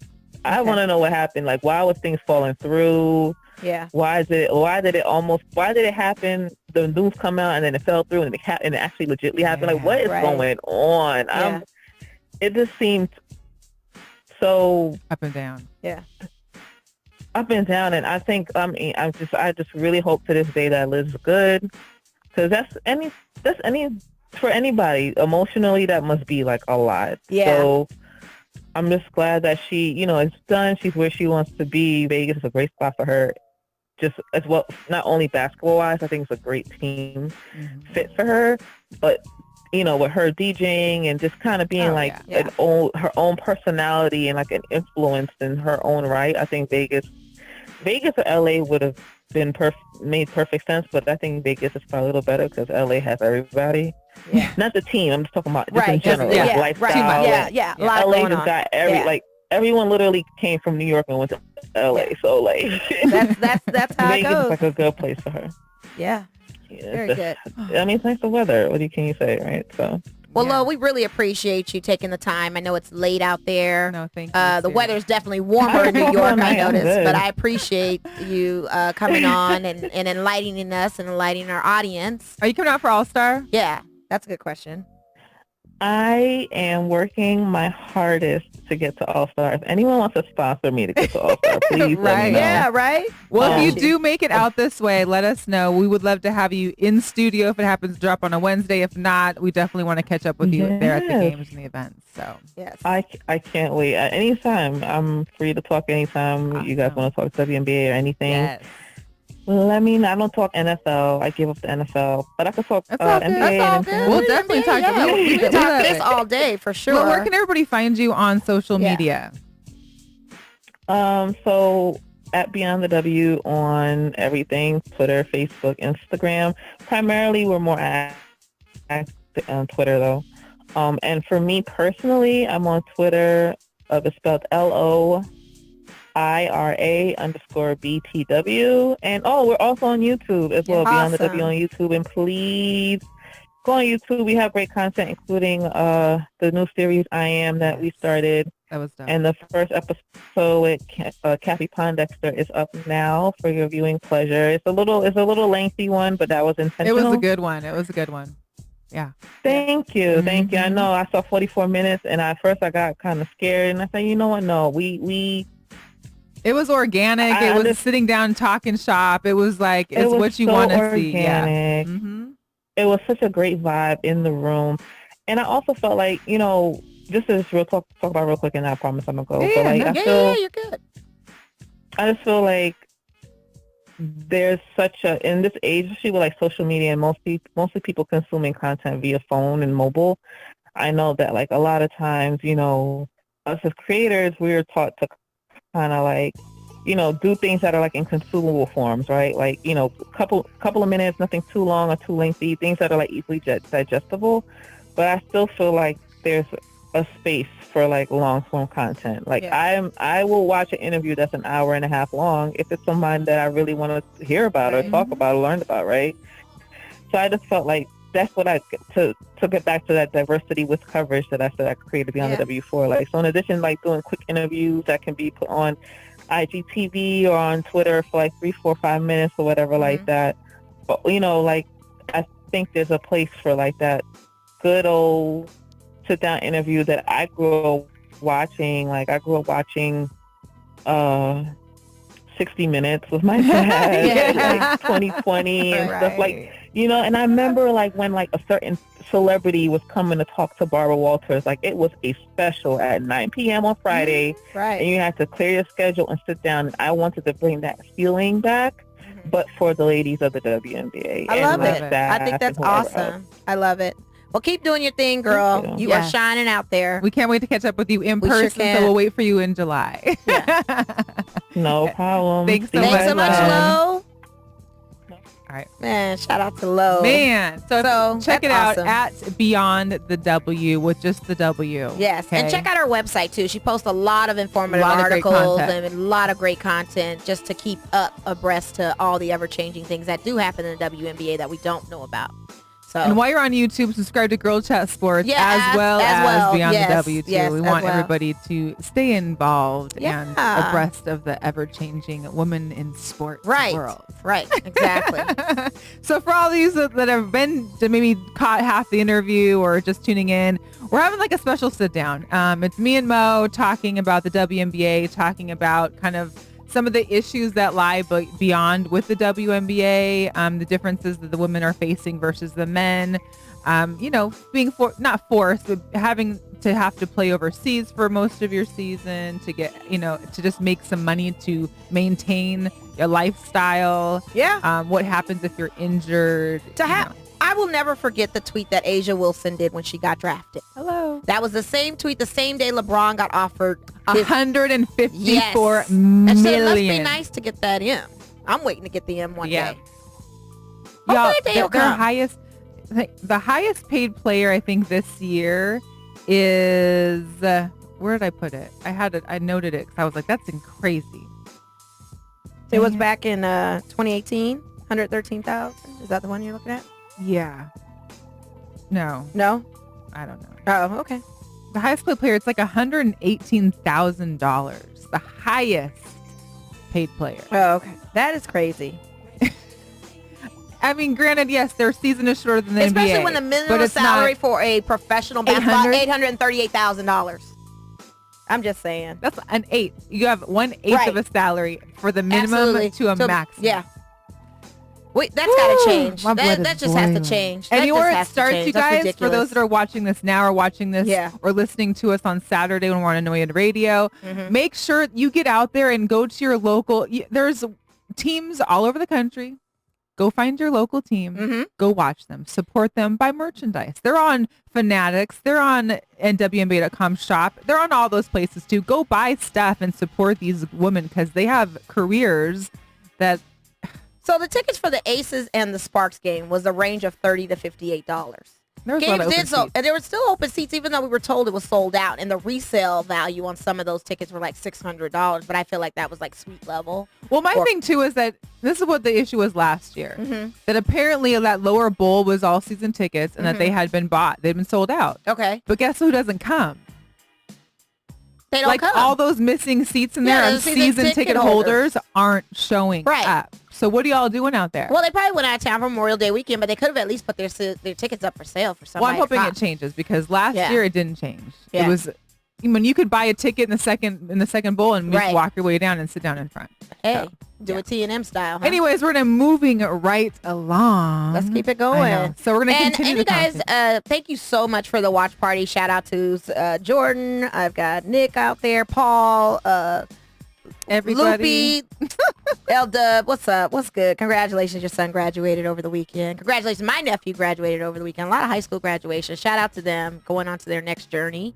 I Okay. want to know what happened. Like, why was things falling through? Yeah. Why did it happen? The news come out and then it fell through and it actually legitly happened. Like, what is Right. going on? Yeah. It just seemed so up and down. Yeah. up and down. And I think, I just really hope to this day that Liz is good, because for anybody emotionally, that must be like a lot. Yeah. So I'm just glad that she, is done. She's where she wants to be. Vegas is a great spot for her. Just as well, not only basketball-wise, I think it's a great team fit for her, but, with her DJing and just kind of being her own personality and like an influence in her own right. I think Vegas or LA would have been made perfect sense, but I think Vegas is probably a little better because LA has everybody. Yeah. Not the team. I'm just talking about Right. in general, Yeah. like Right. lifestyle. Yeah. A lot LA going just on. got everyone literally came from New York and went to LA. So That's how it Vegas goes. is like a good place for her. Yeah. Very good. I mean, it's nice the weather. What can you say, right? So. Well, Lo, we really appreciate you taking the time. I know it's late out there. No, thank you. The weather's definitely warmer in New York, I noticed. But I appreciate you coming on and enlightening us and enlightening our audience. Are you coming out for All-Star? Yeah, that's a good question. I am working my hardest to get to All-Star. If anyone wants to sponsor me to get to All-Star, please let me know. Yeah, right? Well, if you do make it out this way, let us know. We would love to have you in studio if it happens to drop on a Wednesday. If not, we definitely want to catch up with you there at the games and the events. So yes, I can't wait. At any time, I'm free to talk anytime. Awesome. You guys want to talk WNBA or anything? yes. Let me know. I don't talk NFL. I give up the NFL, but I can talk That's all good. NBA. That's all and good. We'll definitely talk to you. We can We talk love this it. all day for sure. Well, where can everybody find you on social Yeah. media? So at Beyond the W on everything, Twitter, Facebook, Instagram. Primarily, we're more active on Twitter, though. And for me personally, I'm on Twitter. It's spelled LOIRA_BTW. And we're also on YouTube as well. Beyond the W on YouTube. And please go on YouTube. We have great content, including the new series I Am that we started. That was dope. And the first episode with Kathy Pondexter is up now for your viewing pleasure. It's a little lengthy one, but that was intentional. It was a good one. Yeah. Thank you. I know I saw 44 minutes, and at first I got kind of scared, and I said, you know what? No, we. It was organic. It was sitting down, talking shop. It was like it's what you want to see. Yeah. It was such a great vibe in the room, and I also felt like just to talk about real quick, and I promise I'm gonna go. Yeah, but like, you're good. I just feel like there's such in this age, especially with like social media and mostly people consuming content via phone and mobile. I know that like a lot of times, us as creators, we're taught to kind of like, do things that are like in consumable forms, right? Like, couple of minutes, nothing too long or too lengthy, things that are like easily digestible. But I still feel like there's a space for like long form content. Like I will watch an interview that's an hour and a half long if it's somebody that I really want to hear about or talk about or learn about, right? So I just felt like that's what to get back to that diversity with coverage that I said I created Beyond the W4. Like, so in addition, like doing quick interviews that can be put on IGTV or on Twitter for like 3, 4, 5 minutes or whatever like that. But like I think there's a place for like that good old sit down interview that I grew up watching. Like I grew up watching 60 Minutes with my dad, like 2020 and stuff like, and I remember like when like a certain celebrity was coming to talk to Barbara Walters, like it was a special at 9 p.m. on Friday, and you had to clear your schedule and sit down, and I wanted to bring that feeling back, but for the ladies of the WNBA. I love it. I think that's awesome. I love it. Well, keep doing your thing, girl. You are shining out there. We can't wait to catch up with you in person, so we'll wait for you in July. No problem. Thanks so much, Lo. All right. Man, shout out to Lo. Man. So check it out awesome. at Beyond the W with just the W. Yes. Okay? And check out our website too. She posts a lot of informative Lot of great articles content. and a lot of great content just to keep up abreast to all the ever-changing things that do happen in the WNBA that we don't know about. So, And while you're on YouTube, subscribe to Girl Chat Sports Yeah, as well as as well. Beyond Yes, the W too. yes, We as want well. everybody to stay involved Yeah. and abreast of the ever-changing women in sports right. world. Right. Exactly. So for all these that have been to maybe caught half the interview or just tuning in, we're having like a special sit down. It's me and Mo talking about the WNBA, talking about kind of some of the issues that lie beyond with the WNBA, the differences that the women are facing versus the men. Being not forced, but having to have to play overseas for most of your season to get, to just make some money to maintain your lifestyle. Yeah. What happens if you're injured? I will never forget the tweet that Asia Wilson did when she got drafted. Hello. That was the same tweet the same day LeBron got offered his, 154 yes. million. And so it must be nice to get that M. I'm waiting to get the M one day. Y'all, Hopefully they'll their come. the highest paid player I think this year is where did I put it? I noted it because I was like, that's crazy. It was back in 2018, 113,000. Is that the one you're looking at? Yeah. No, No? I don't know. Oh, okay. The highest paid player, it's like $118,000. The highest paid player. Oh, okay. That is crazy. I mean, granted, yes, their season is shorter than the Especially NBA, when the but minimum it's salary not, for a professional basketball, 800? $838,000. I'm just saying. that's an eighth. You have 1/8 Right. of a salary for the minimum Absolutely. to a maximum. Yeah. Wait, that's got to Woo! change. My blood That is just has to boiling. change. And That you just where it has to starts, change. you That's guys, for ridiculous. those that are watching this now or watching this Yeah. or listening to us on Saturday when we're on Annoyed Radio, Mhm. make sure you get out there and go to your local. There's teams all over the country. Go find your local team. Mhm. Go watch them. Support them. Buy merchandise. They're on Fanatics. They're on NWNBA.com shop. They're on all those places too. Go buy stuff and support these women because they have careers that. So the tickets for the Aces and the Sparks game was a range of $30 to $58. There's a lot Games of did open so, seats. and there were still open seats, even though we were told it was sold out. And the resale value on some of those tickets were like $600. But I feel like that was like suite level. Well, my Or- thing too is that this is what the issue was last year. Mhm. That apparently that lower bowl was all season tickets and that they had been bought. They'd been sold out. Okay, But guess who doesn't come? they don't Like come. all those missing seats in Yeah, there the and season season ticket ticket holders. holders aren't showing Right. up. So what are y'all doing out there? Well, they probably went out of town for Memorial Day weekend, but they could have at least put their tickets up for sale for somebody. Well, I'm hoping to it cop. changes because last Yeah. year it didn't change. Yeah. It was when you could buy a ticket in the second bowl and just Right. walk your way down and sit down in front. Hey, So, do yeah. a T&M style. Huh? Anyways, we're gonna moving right along. Let's keep it I know. going. So we're gonna And continue you the guys, content. thank you so much for the watch party. Shout out to Jordan. I've got Nick out there, Paul, Everybody. Loopy, L-Dub. What's up? What's good? Congratulations, your son graduated over the weekend. Congratulations, my nephew graduated over the weekend. A lot of high school graduations. Shout out to them going on to their next journey.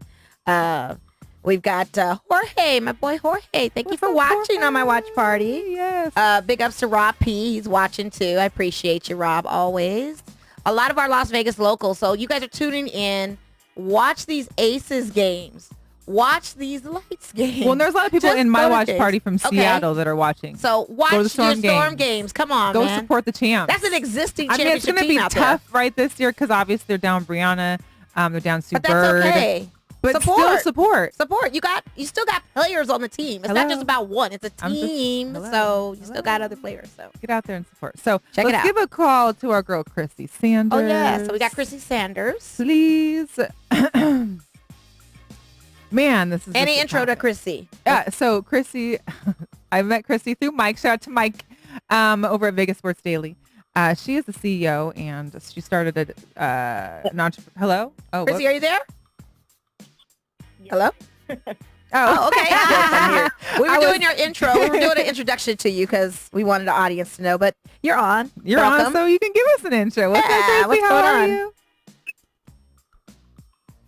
We've got Jorge, my boy Jorge. Thank you for watching on my watch party. Yes. Big ups to Rob P. He's watching too. I appreciate you, Rob, always. A lot of our Las Vegas locals. So you guys are tuning in. Watch these Aces games. Watch these Lights games. Well, and there's a lot of people Just in my go to watch games. party from Okay. Seattle that are watching. So watch Go to your the Storm Storm games. Come on, Go man. support the champs. That's an existing I mean, it's championship going to team be out tough right this year because obviously they're down Brianna. They're down Sue there. But Bird. that's okay. But still support. Support. You still got players on the team. It's not Hello. just about one. It's a I'm just- team. hello. So you still Hello. got other players. So Get out there and support. So Check it let's out. give a call to our girl, Christy Sanders. oh yeah. So we got Chrissy Sanders. Please. Man, this is Any just a intro to topic. Chrissy? Yeah, so Chrissy, I met Chrissy through Mike. Shout out to Mike over at Vegas Sports Daily. She is the CEO, and she started an entrepreneur. Hello? Oh, Chrissy, are you there? Hello? oh, Oh, okay. Yes, I'm here. We were I doing your intro. We were doing an introduction to you because we wanted the audience to know. But you're on. You're Welcome. on, so you can give us an intro. What's Yeah, up, Chrissy? what's How going are on? you?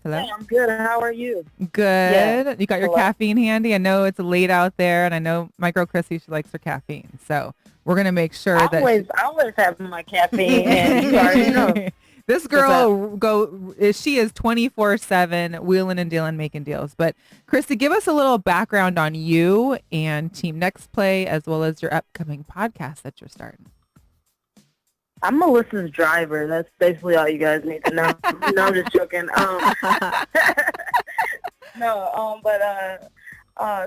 Hello. Yeah, I'm good. How are you? Good. Yeah. You got your Hello. caffeine handy? I know it's late out there, and I know my girl Chrissy, she likes her caffeine. So we're going to make sure I that always have my caffeine, and you already know. this girl she is 24/7 wheeling and dealing, making deals. But Christy, give us a little background on you and Team Next Play, as well as your upcoming podcast that you're starting. I'm Melissa's driver. That's basically all you guys need to know. No, I'm just joking.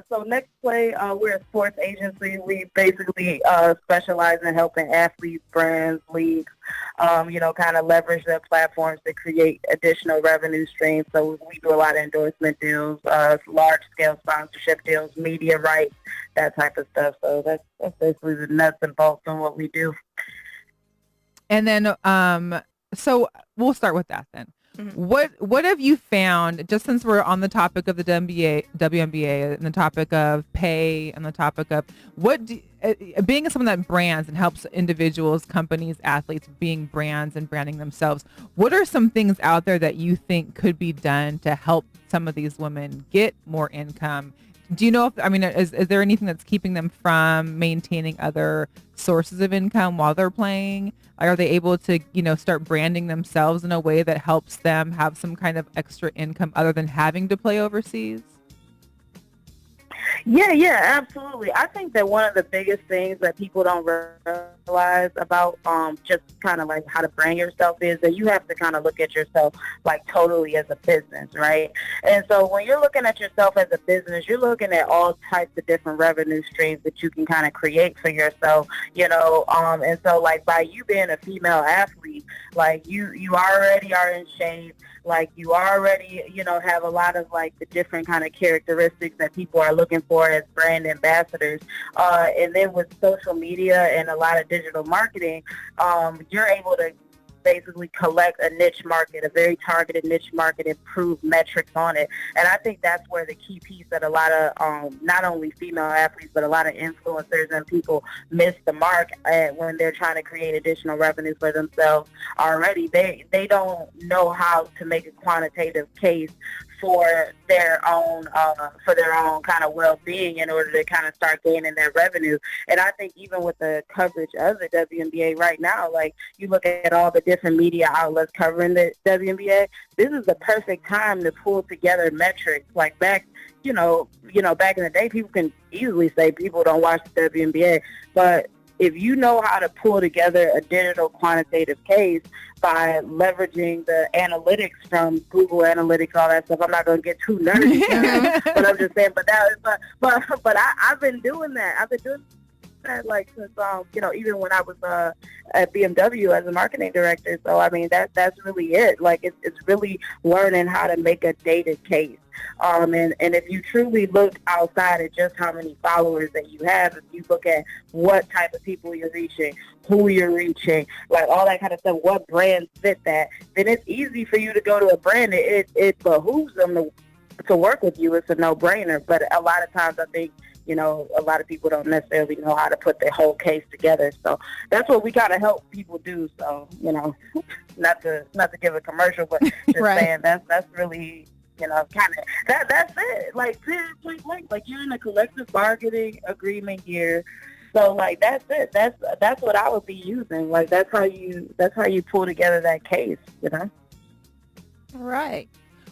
So Next Play, we're a sports agency. We basically specialize in helping athletes, brands, leagues, kind of leverage their platforms to create additional revenue streams. So we do a lot of endorsement deals, large-scale sponsorship deals, media rights, that type of stuff. So that's basically the nuts and bolts on what we do. And then, so we'll start with that then. Mm-hmm. What have you found, just since we're on the topic of the WNBA and the topic of pay and the topic of being someone that brands and helps individuals, companies, athletes being brands and branding themselves, what are some things out there that you think could be done to help some of these women get more income? Do you know is there anything that's keeping them from maintaining other sources of income while they're playing? Are they able to, start branding themselves in a way that helps them have some kind of extra income other than having to play overseas? Yeah, absolutely. I think that one of the biggest things that people don't realize about just kind of like how to brand yourself is that you have to kind of look at yourself like totally as a business, right? And so when you're looking at yourself as a business, you're looking at all types of different revenue streams that you can kind of create for yourself, and so like by you being a female athlete, like you already are in shape, like you already, have a lot of like the different kind of characteristics that people are looking for as brand ambassadors. And then with social media and a lot of digital marketing, you're able to basically collect a niche market, a very targeted niche market, improve metrics on it. And I think that's where the key piece that a lot of not only female athletes, but a lot of influencers and people miss the mark when they're trying to create additional revenue for themselves already. They don't know how to make a quantitative case for their own kind of well-being in order to kind of start gaining their revenue. And I think even with the coverage of the WNBA right now, like you look at all the different media outlets covering the WNBA, this is the perfect time to pull together metrics. Like back in the day, people can easily say people don't watch the WNBA, but if you know how to pull together a digital quantitative case by leveraging the analytics from Google Analytics, all that stuff, I'm not going to get too nerdy, but I'm just saying. But I've been doing that. I've been doing that like since even when I was at BMW as a marketing director. So I mean that's really it. Like it's really learning how to make a data case. And if you truly look outside at just how many followers that you have, if you look at what type of people you're reaching, who you're reaching, like all that kind of stuff, what brands fit that, then it's easy for you to go to a brand. It behooves them to work with you. It's a no-brainer. But a lot of times I think, a lot of people don't necessarily know how to put their whole case together. So that's what we kind of help people do. So, not to give a commercial, but just Right. saying that's really, kind of that's it. Like seriously, like you're in a collective bargaining agreement here. So like that's it. That's what I would be using. Like that's how you pull together that case. All right.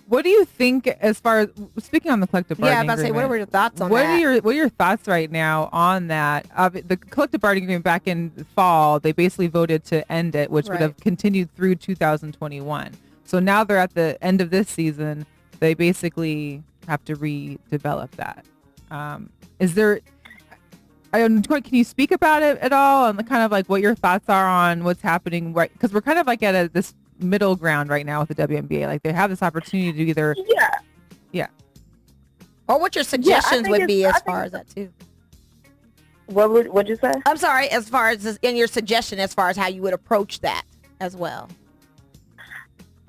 What do you think as far as speaking on the collective bargaining agreement? Yeah, I was about to say, what were your thoughts on what that? What are your thoughts right now on that? The collective bargaining agreement back in the fall, they basically voted to end it, which would have continued through 2021. So now they're at the end of this season. They basically have to redevelop that. Can you speak about it at all and kind of like what your thoughts are on what's happening? Right, because we're kind of like at this middle ground right now with the WNBA. Like they have this opportunity to either Or what your suggestions would be as far as that too. What'd you say? I'm sorry, as far as in your suggestion as far as how you would approach that as well.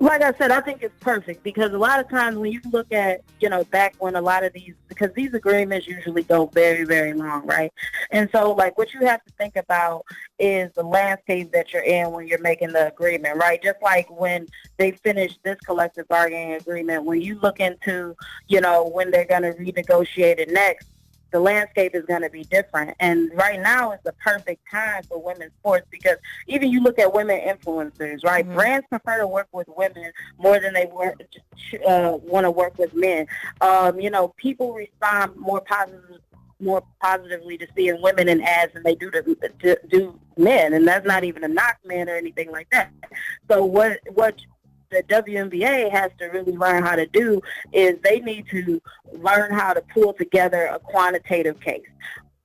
Like I said, I think it's perfect because a lot of times when you look at, back when a lot of these, because these agreements usually go very, very long, right? And so, like, what you have to think about is the landscape that you're in when you're making the agreement, right? Just like when they finish this collective bargaining agreement, when you look into, when they're going to renegotiate it next, the landscape is going to be different. And right now is the perfect time for women's sports, because even you look at women influencers, right? Mm-hmm. Brands prefer to work with women more than they want to work with men. People respond more positively to seeing women in ads than they do to men, and that's not even a knock men or anything like that. So what the WNBA has to really learn how to do is they need to learn how to pull together a quantitative case.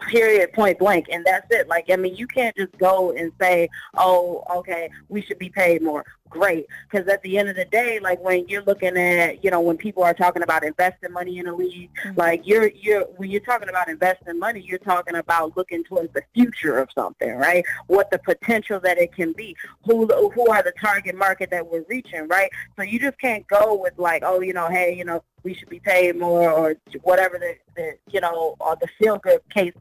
Period, point blank, and that's it. Like, I mean, you can't just go and say, "Oh, okay, we should be paid more." Great, because at the end of the day, like when you're looking at, when people are talking about investing money in a league, mm-hmm. like when you're talking about investing money, you're talking about looking towards the future of something, right? What the potential that it can be, who are the target market that we're reaching, right? So you just can't go with like, oh, hey, we should be paid more, or whatever the or the feel good case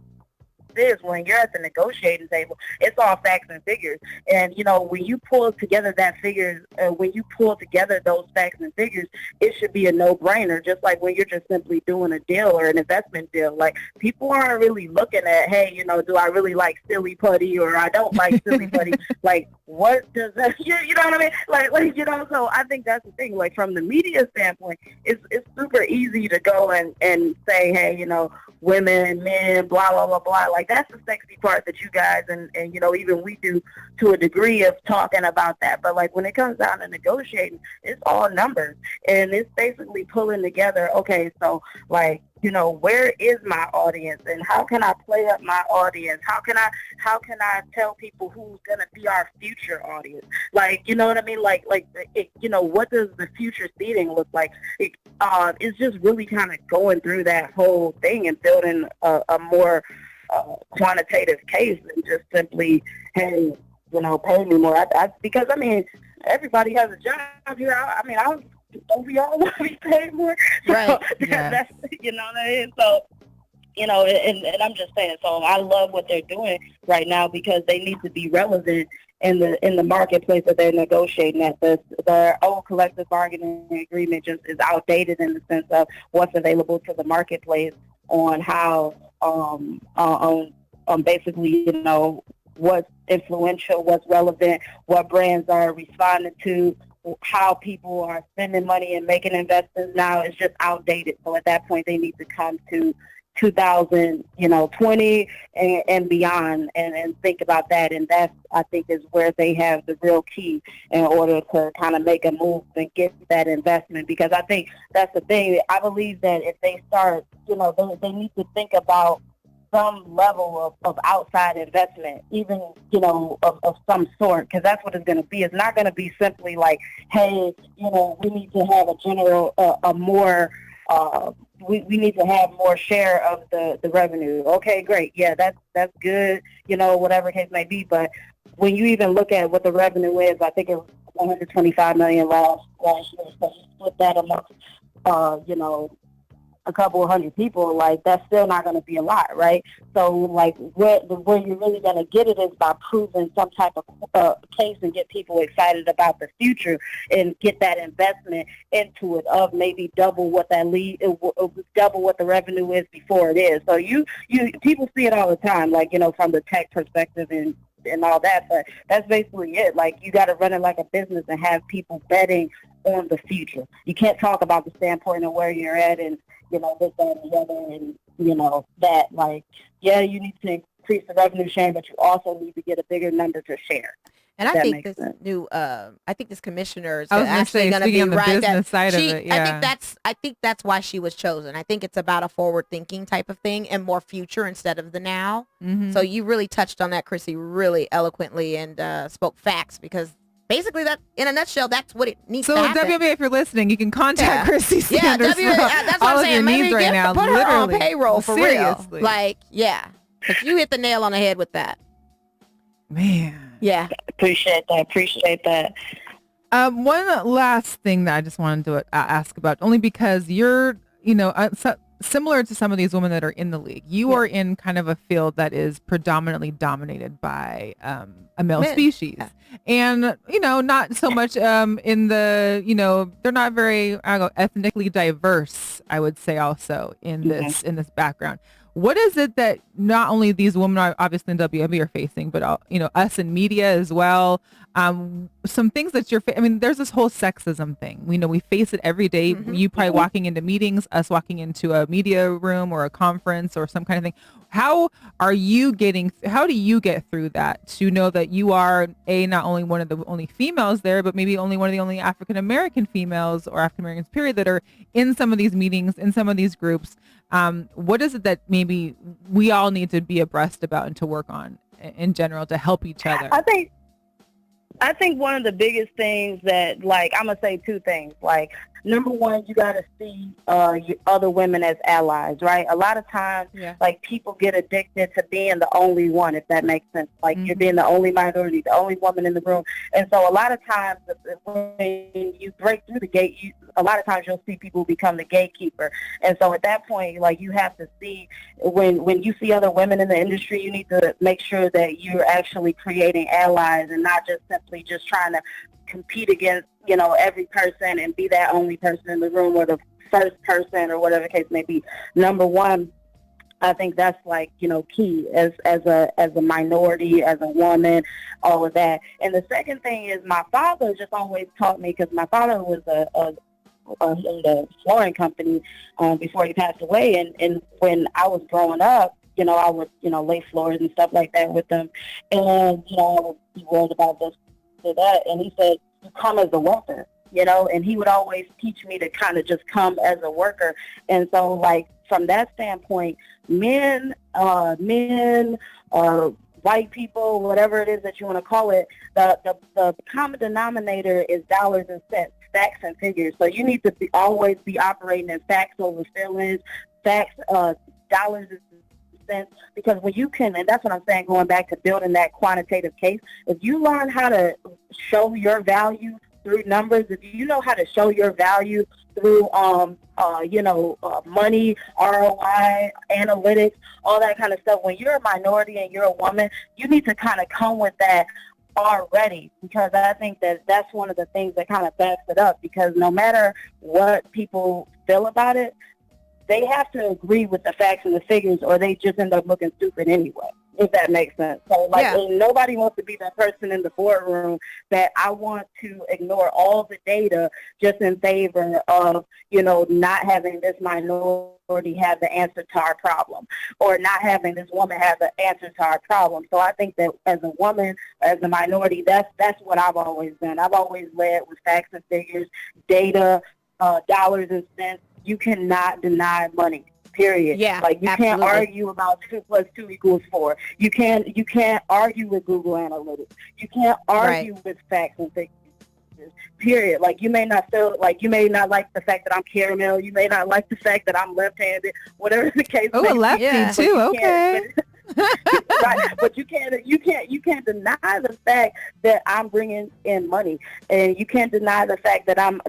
is. When you're at the negotiating table, it's all facts and figures. And when you pull together those facts and figures, it should be a no-brainer. Just like when you're just simply doing a deal or an investment deal, like people aren't really looking at, hey, do I really like silly putty or I don't like silly putty? Like, what does that? You know what I mean? Like So I think that's the thing. Like from the media standpoint, it's super easy to go and say, hey, women, men, blah blah blah blah. Like that's the sexy part that you guys and even we do to a degree of talking about that. But like when it comes down to negotiating, it's all numbers, and it's basically pulling together. Okay, so like where is my audience, and how can I play up my audience? How can I tell people who's gonna be our future audience? Like, you know what I mean? Like what does the future seating look like? It's just really kind of going through that whole thing and building a more quantitative case than just simply, hey, pay me more. Because everybody has a job here. Don't we all want to be paid more? Right. So that's what I mean? So, and I'm just saying, so I love what they're doing right now because they need to be relevant in the marketplace that they're negotiating at. Their old collective bargaining agreement just is outdated in the sense of what's available to the marketplace on how, basically, what's influential, what's relevant, what brands are responding to, how people are spending money and making investments now is just outdated. So at that point, they need to come to 2020 and beyond and think about that. And that's, I think, is where they have the real key in order to kind of make a move and get that investment. Because I think that's the thing. I believe that if they start, they need to think about some level of outside investment, even, of some sort, because that's what it's going to be. It's not going to be simply like, hey, we need to have we need to have more share of the revenue. Okay, great. Yeah, that's good, whatever case may be. But when you even look at what the revenue is, I think it was $125 million last year. So you split that amongst, a couple of hundred people, like that's still not going to be a lot, right? So like where you're really going to get it is by proving some type of case and get people excited about the future and get that investment into it of maybe double what double what the revenue is before it is. So you people see it all the time, like, from the tech perspective and all that, but that's basically it. Like you got to run it like a business and have people betting on the future. You can't talk about the standpoint of where you're at and this, that, and the other, and that, like, yeah, you need to increase the revenue sharing, but you also need to get a bigger number to share. And I think this new, I think this commissioner is actually going to be right. Business side of it, yeah. I think that's why she was chosen. I think it's about a forward-thinking type of thing and more future instead of the now. Mm-hmm. So you really touched on that, Chrissy, really eloquently and spoke facts because. Basically, that in a nutshell, that's what it needs to happen. So, WNBA, if you're listening, you can contact Chrissy Sanders. Yeah, that's what I'm saying. Maybe right now, put her on payroll for seriously. Real. Like, yeah. Because you hit the nail on the head with that. Man. Yeah. Appreciate that. One last thing that I just wanted to ask about, only because you're, similar to some of these women that are in the league, you are in kind of a field that is predominantly dominated by a male species. Yeah. And, not so much in the, they're not very ethnically diverse, I would say also in this background. What is it that not only these women are obviously in WNBA are facing, but us in media as well? Some things that there's this whole sexism thing. We face it every day. You probably walking into meetings, us walking into a media room or a conference or some kind of thing. How do you get through that to know that you are not only one of the only females there, but maybe only one of the only African American females or African Americans period that are in some of these meetings, in some of these groups? What is it that maybe we all need to be abreast about and to work on in general to help each other? I think one of the biggest things that, I'm going to say two things. Number one, you got to see other women as allies, right? A lot of times, people get addicted to being the only one, if that makes sense. You're being the only minority, the only woman in the room. And so a lot of times when you break through the gate, a lot of times you'll see people become the gatekeeper. And so at that point, you have to see when you see other women in the industry, you need to make sure that you're actually creating allies and not just simply just trying to compete against, every person and be that only person in the room or the first person or whatever the case may be. Number one, I think that's key as a minority, as a woman, all of that. And the second thing is my father just always taught me, because my father was in the flooring company before he passed away. And when I was growing up, I would, lay floors and stuff like that with them. And, I would be worried about this or that. And he said, you come as a worker, and he would always teach me to kind of just come as a worker. And so, from that standpoint, men, white people, whatever it is that you want to call it, the common denominator is dollars and cents, facts and figures. So you need to always be operating in facts over feelings, facts, dollars and cents, because when you can, and that's what I'm saying, going back to building that quantitative case, if you learn how to show your value through numbers, if you know how to show your value through, money, ROI, analytics, all that kind of stuff, when you're a minority and you're a woman, you need to kind of come with that already, because I think that that's one of the things that kind of backs it up, because no matter what people feel about it, they have to agree with the facts and the figures, or they just end up looking stupid anyway, if that makes sense. So, nobody wants to be that person in the boardroom that I want to ignore all the data just in favor of, not having this minority have the answer to our problem, or not having this woman have the answer to our problem. So I think that as a woman, as a minority, that's what I've always been. I've always led with facts and figures, data, dollars and cents. You cannot deny money, period. Yeah, you absolutely. Can't argue about 2 + 2 = 4. You can't argue with Google Analytics. You can't argue with facts and figures, period. You may not you may not like the fact that I'm caramel. You may not like the fact that I'm left-handed, whatever the case may be. Oh, a lefty too, okay. Right, but you can't deny the fact that I'm bringing in money, and you can't deny the fact that I'm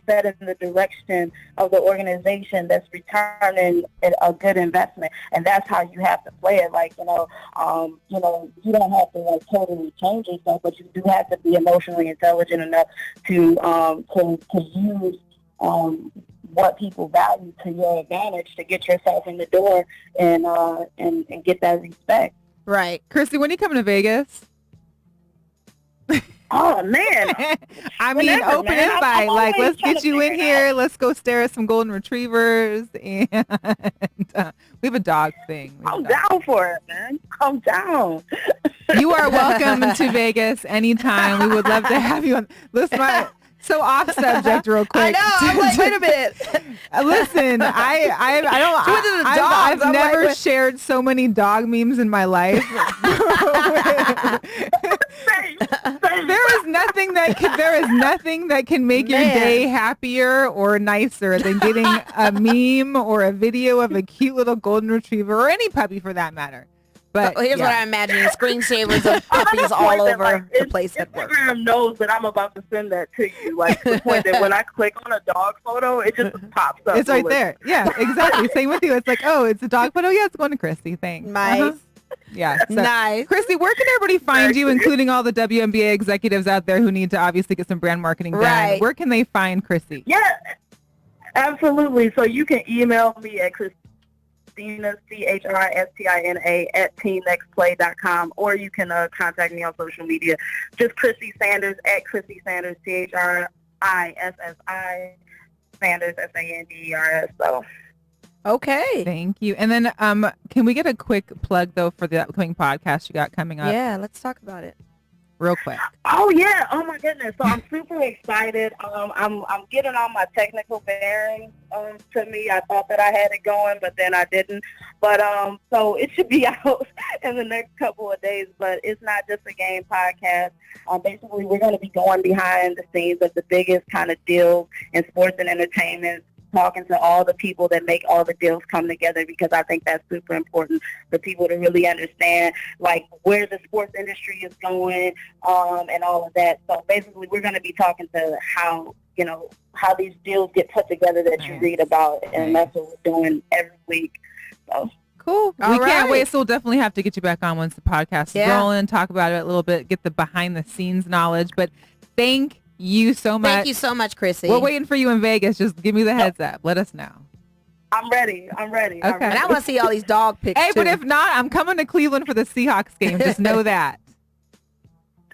set in the direction of the organization that's returning a good investment, and that's how you have to play it. You don't have to totally change yourself, but you do have to be emotionally intelligent enough to use what people value to your advantage to get yourself in the door and get that respect. Right. Christy, when are you coming to Vegas? Oh, man. I mean, Whenever, open man. invite. Let's get you in here. Out. Let's go stare at some golden retrievers. And we have a dog thing. I'm down for it, man. I'm down. You are welcome to Vegas anytime. We would love to have you on. Listen, so off subject real quick. I know. I'm like, wait a minute. Listen, I've never shared so many dog memes in my life. There is nothing that can make your day happier or nicer than getting a meme or a video of a cute little golden retriever, or any puppy for that matter, But Here's what I'm imagining: screensavers of puppies all over the place at work. Instagram knows that I'm about to send that to you, like to the point that when I click on a dog photo, it just pops up. It's right there. Yeah, exactly. Same with you. It's like, oh, it's a dog photo. Yeah, it's going to Christy. Thanks. Nice. Yeah. So, Nice. Christy, where can everybody find you, including all the WNBA executives out there who need to obviously get some brand marketing done? Right. Where can they find Christy? Yeah, absolutely. So you can email me at Christina, CHRISTINA at teamnextplay.com, or you can contact me on social media. Just Christy Sanders at Christy Sanders, CHRISSI Sanders, SANDERS. So. Okay. Thank you. And then can we get a quick plug, though, for the upcoming podcast you got coming up? Yeah, let's talk about it. Real quick. Oh yeah! Oh my goodness! So I'm super excited. I'm getting all my technical bearings to me. I thought that I had it going, but then I didn't. But so it should be out in the next couple of days. But it's not just a game podcast. Basically, we're going to be going behind the scenes of the biggest kind of deals in sports and entertainment, talking to all the people that make all the deals come together, because I think that's super important for people to really understand, like, where the sports industry is going and all of that. So basically, we're going to be talking to how these deals get put together that you read about, and that's what we're doing every week. So. Cool. All we can't right. wait. So we'll definitely have to get you back on once the podcast is rolling, talk about it a little bit, get the behind the scenes knowledge. But thank you so much. Thank you so much, Chrissy. We're waiting for you in Vegas. Just give me the heads up. Let us know. I'm ready. Okay. And I want to see all these dog pics, Hey, too. but if not, I'm coming to Cleveland for the Seahawks game. Just know that.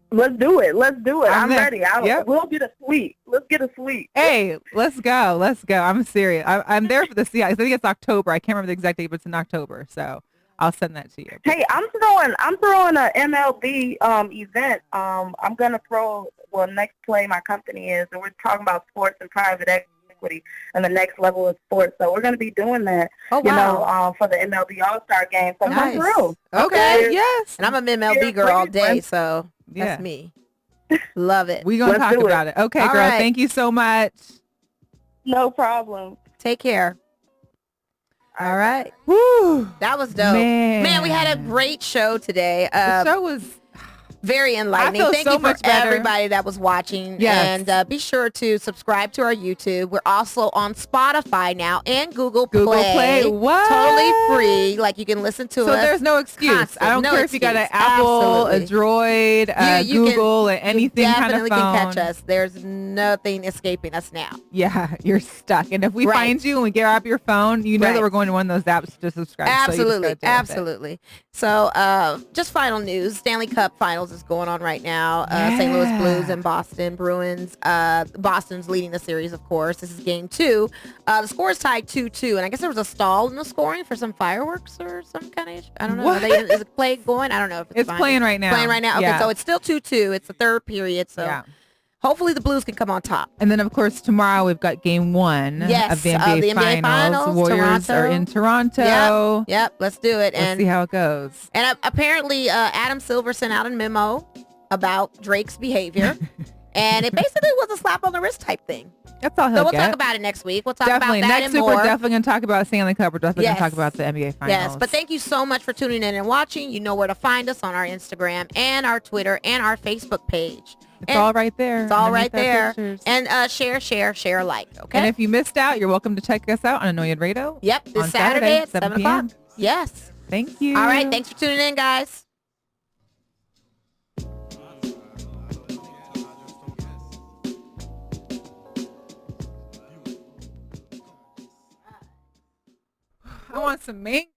Let's do it. I'm there. ready. We'll get a suite. Let's get a suite. Hey, let's go. I'm serious. I'm there for the Seahawks. I think it's October. I can't remember the exact date, but it's in October. So I'll send that to you. Hey, I'm throwing a MLB event. I'm gonna throw. Well, Next Play, my company is, and we're talking about sports and private equity and the next level of sports. So we're gonna be doing that. Oh, wow. For the MLB All-Star game. So Nice. come through. Okay. Yes. And I'm an MLB girl all day, so that's me. Love it. We're going to talk about it. Okay, All girl. right. Thank you so much. No problem. Take care. All right. Woo. That was dope. Man, we had a great show today. The show was very enlightening. I feel Thank so you for much better. everybody that was watching. Yes. And be sure to subscribe to our YouTube. We're also on Spotify now and Google Play. What? Totally free. Like, you can listen to us. So there's no excuse. constant. I don't No care if you got an excuse. Apple, Absolutely. a Droid, You Google, or anything you kind of definitely phone. can catch us. There's nothing escaping us now. Yeah, you're stuck. And if we Right. find you and we grab your phone, you know Right. that we're going to one of those apps to subscribe. Absolutely. So you just gotta deal with it. Absolutely. So just final news. Stanley Cup Finals is going on right now. St. Louis Blues and Boston Bruins. Boston's leading the series, of course. This is game 2. The score is tied 2-2. And I guess there was a stall in the scoring for some fireworks or some kind of issue. I don't know. What? Is it play going? I don't know if It's fine. playing right now. Playing right now. Okay, Yeah. so it's still 2-2. It's the third period. So Yeah. hopefully the Blues can come on top. And then, of course, tomorrow we've got game 1 Yes, of the NBA, the NBA Finals. Warriors Toronto. are in Toronto. Yep. Let's do it. Let's see how it goes. And apparently Adam Silver sent out a memo about Drake's behavior. And it basically was a slap on the wrist type thing. That's all he'll So we'll get. talk about it next week. We'll talk Definitely. about that Next and week, more. we're definitely going to talk about Stanley Cup. We're definitely going Yes. to talk about the NBA Finals. Yes, but thank you so much for tuning in and watching. You know where to find us on our Instagram and our Twitter and our Facebook page. It's all right there. It's all right underneath our there. pictures. And share, like. Okay. And if you missed out, you're welcome to check us out on Annoyed Radio. Yep, this on Saturday at 7 p.m. o'clock. Yes. Thank you. All right. Thanks for tuning in, guys. I want some mango.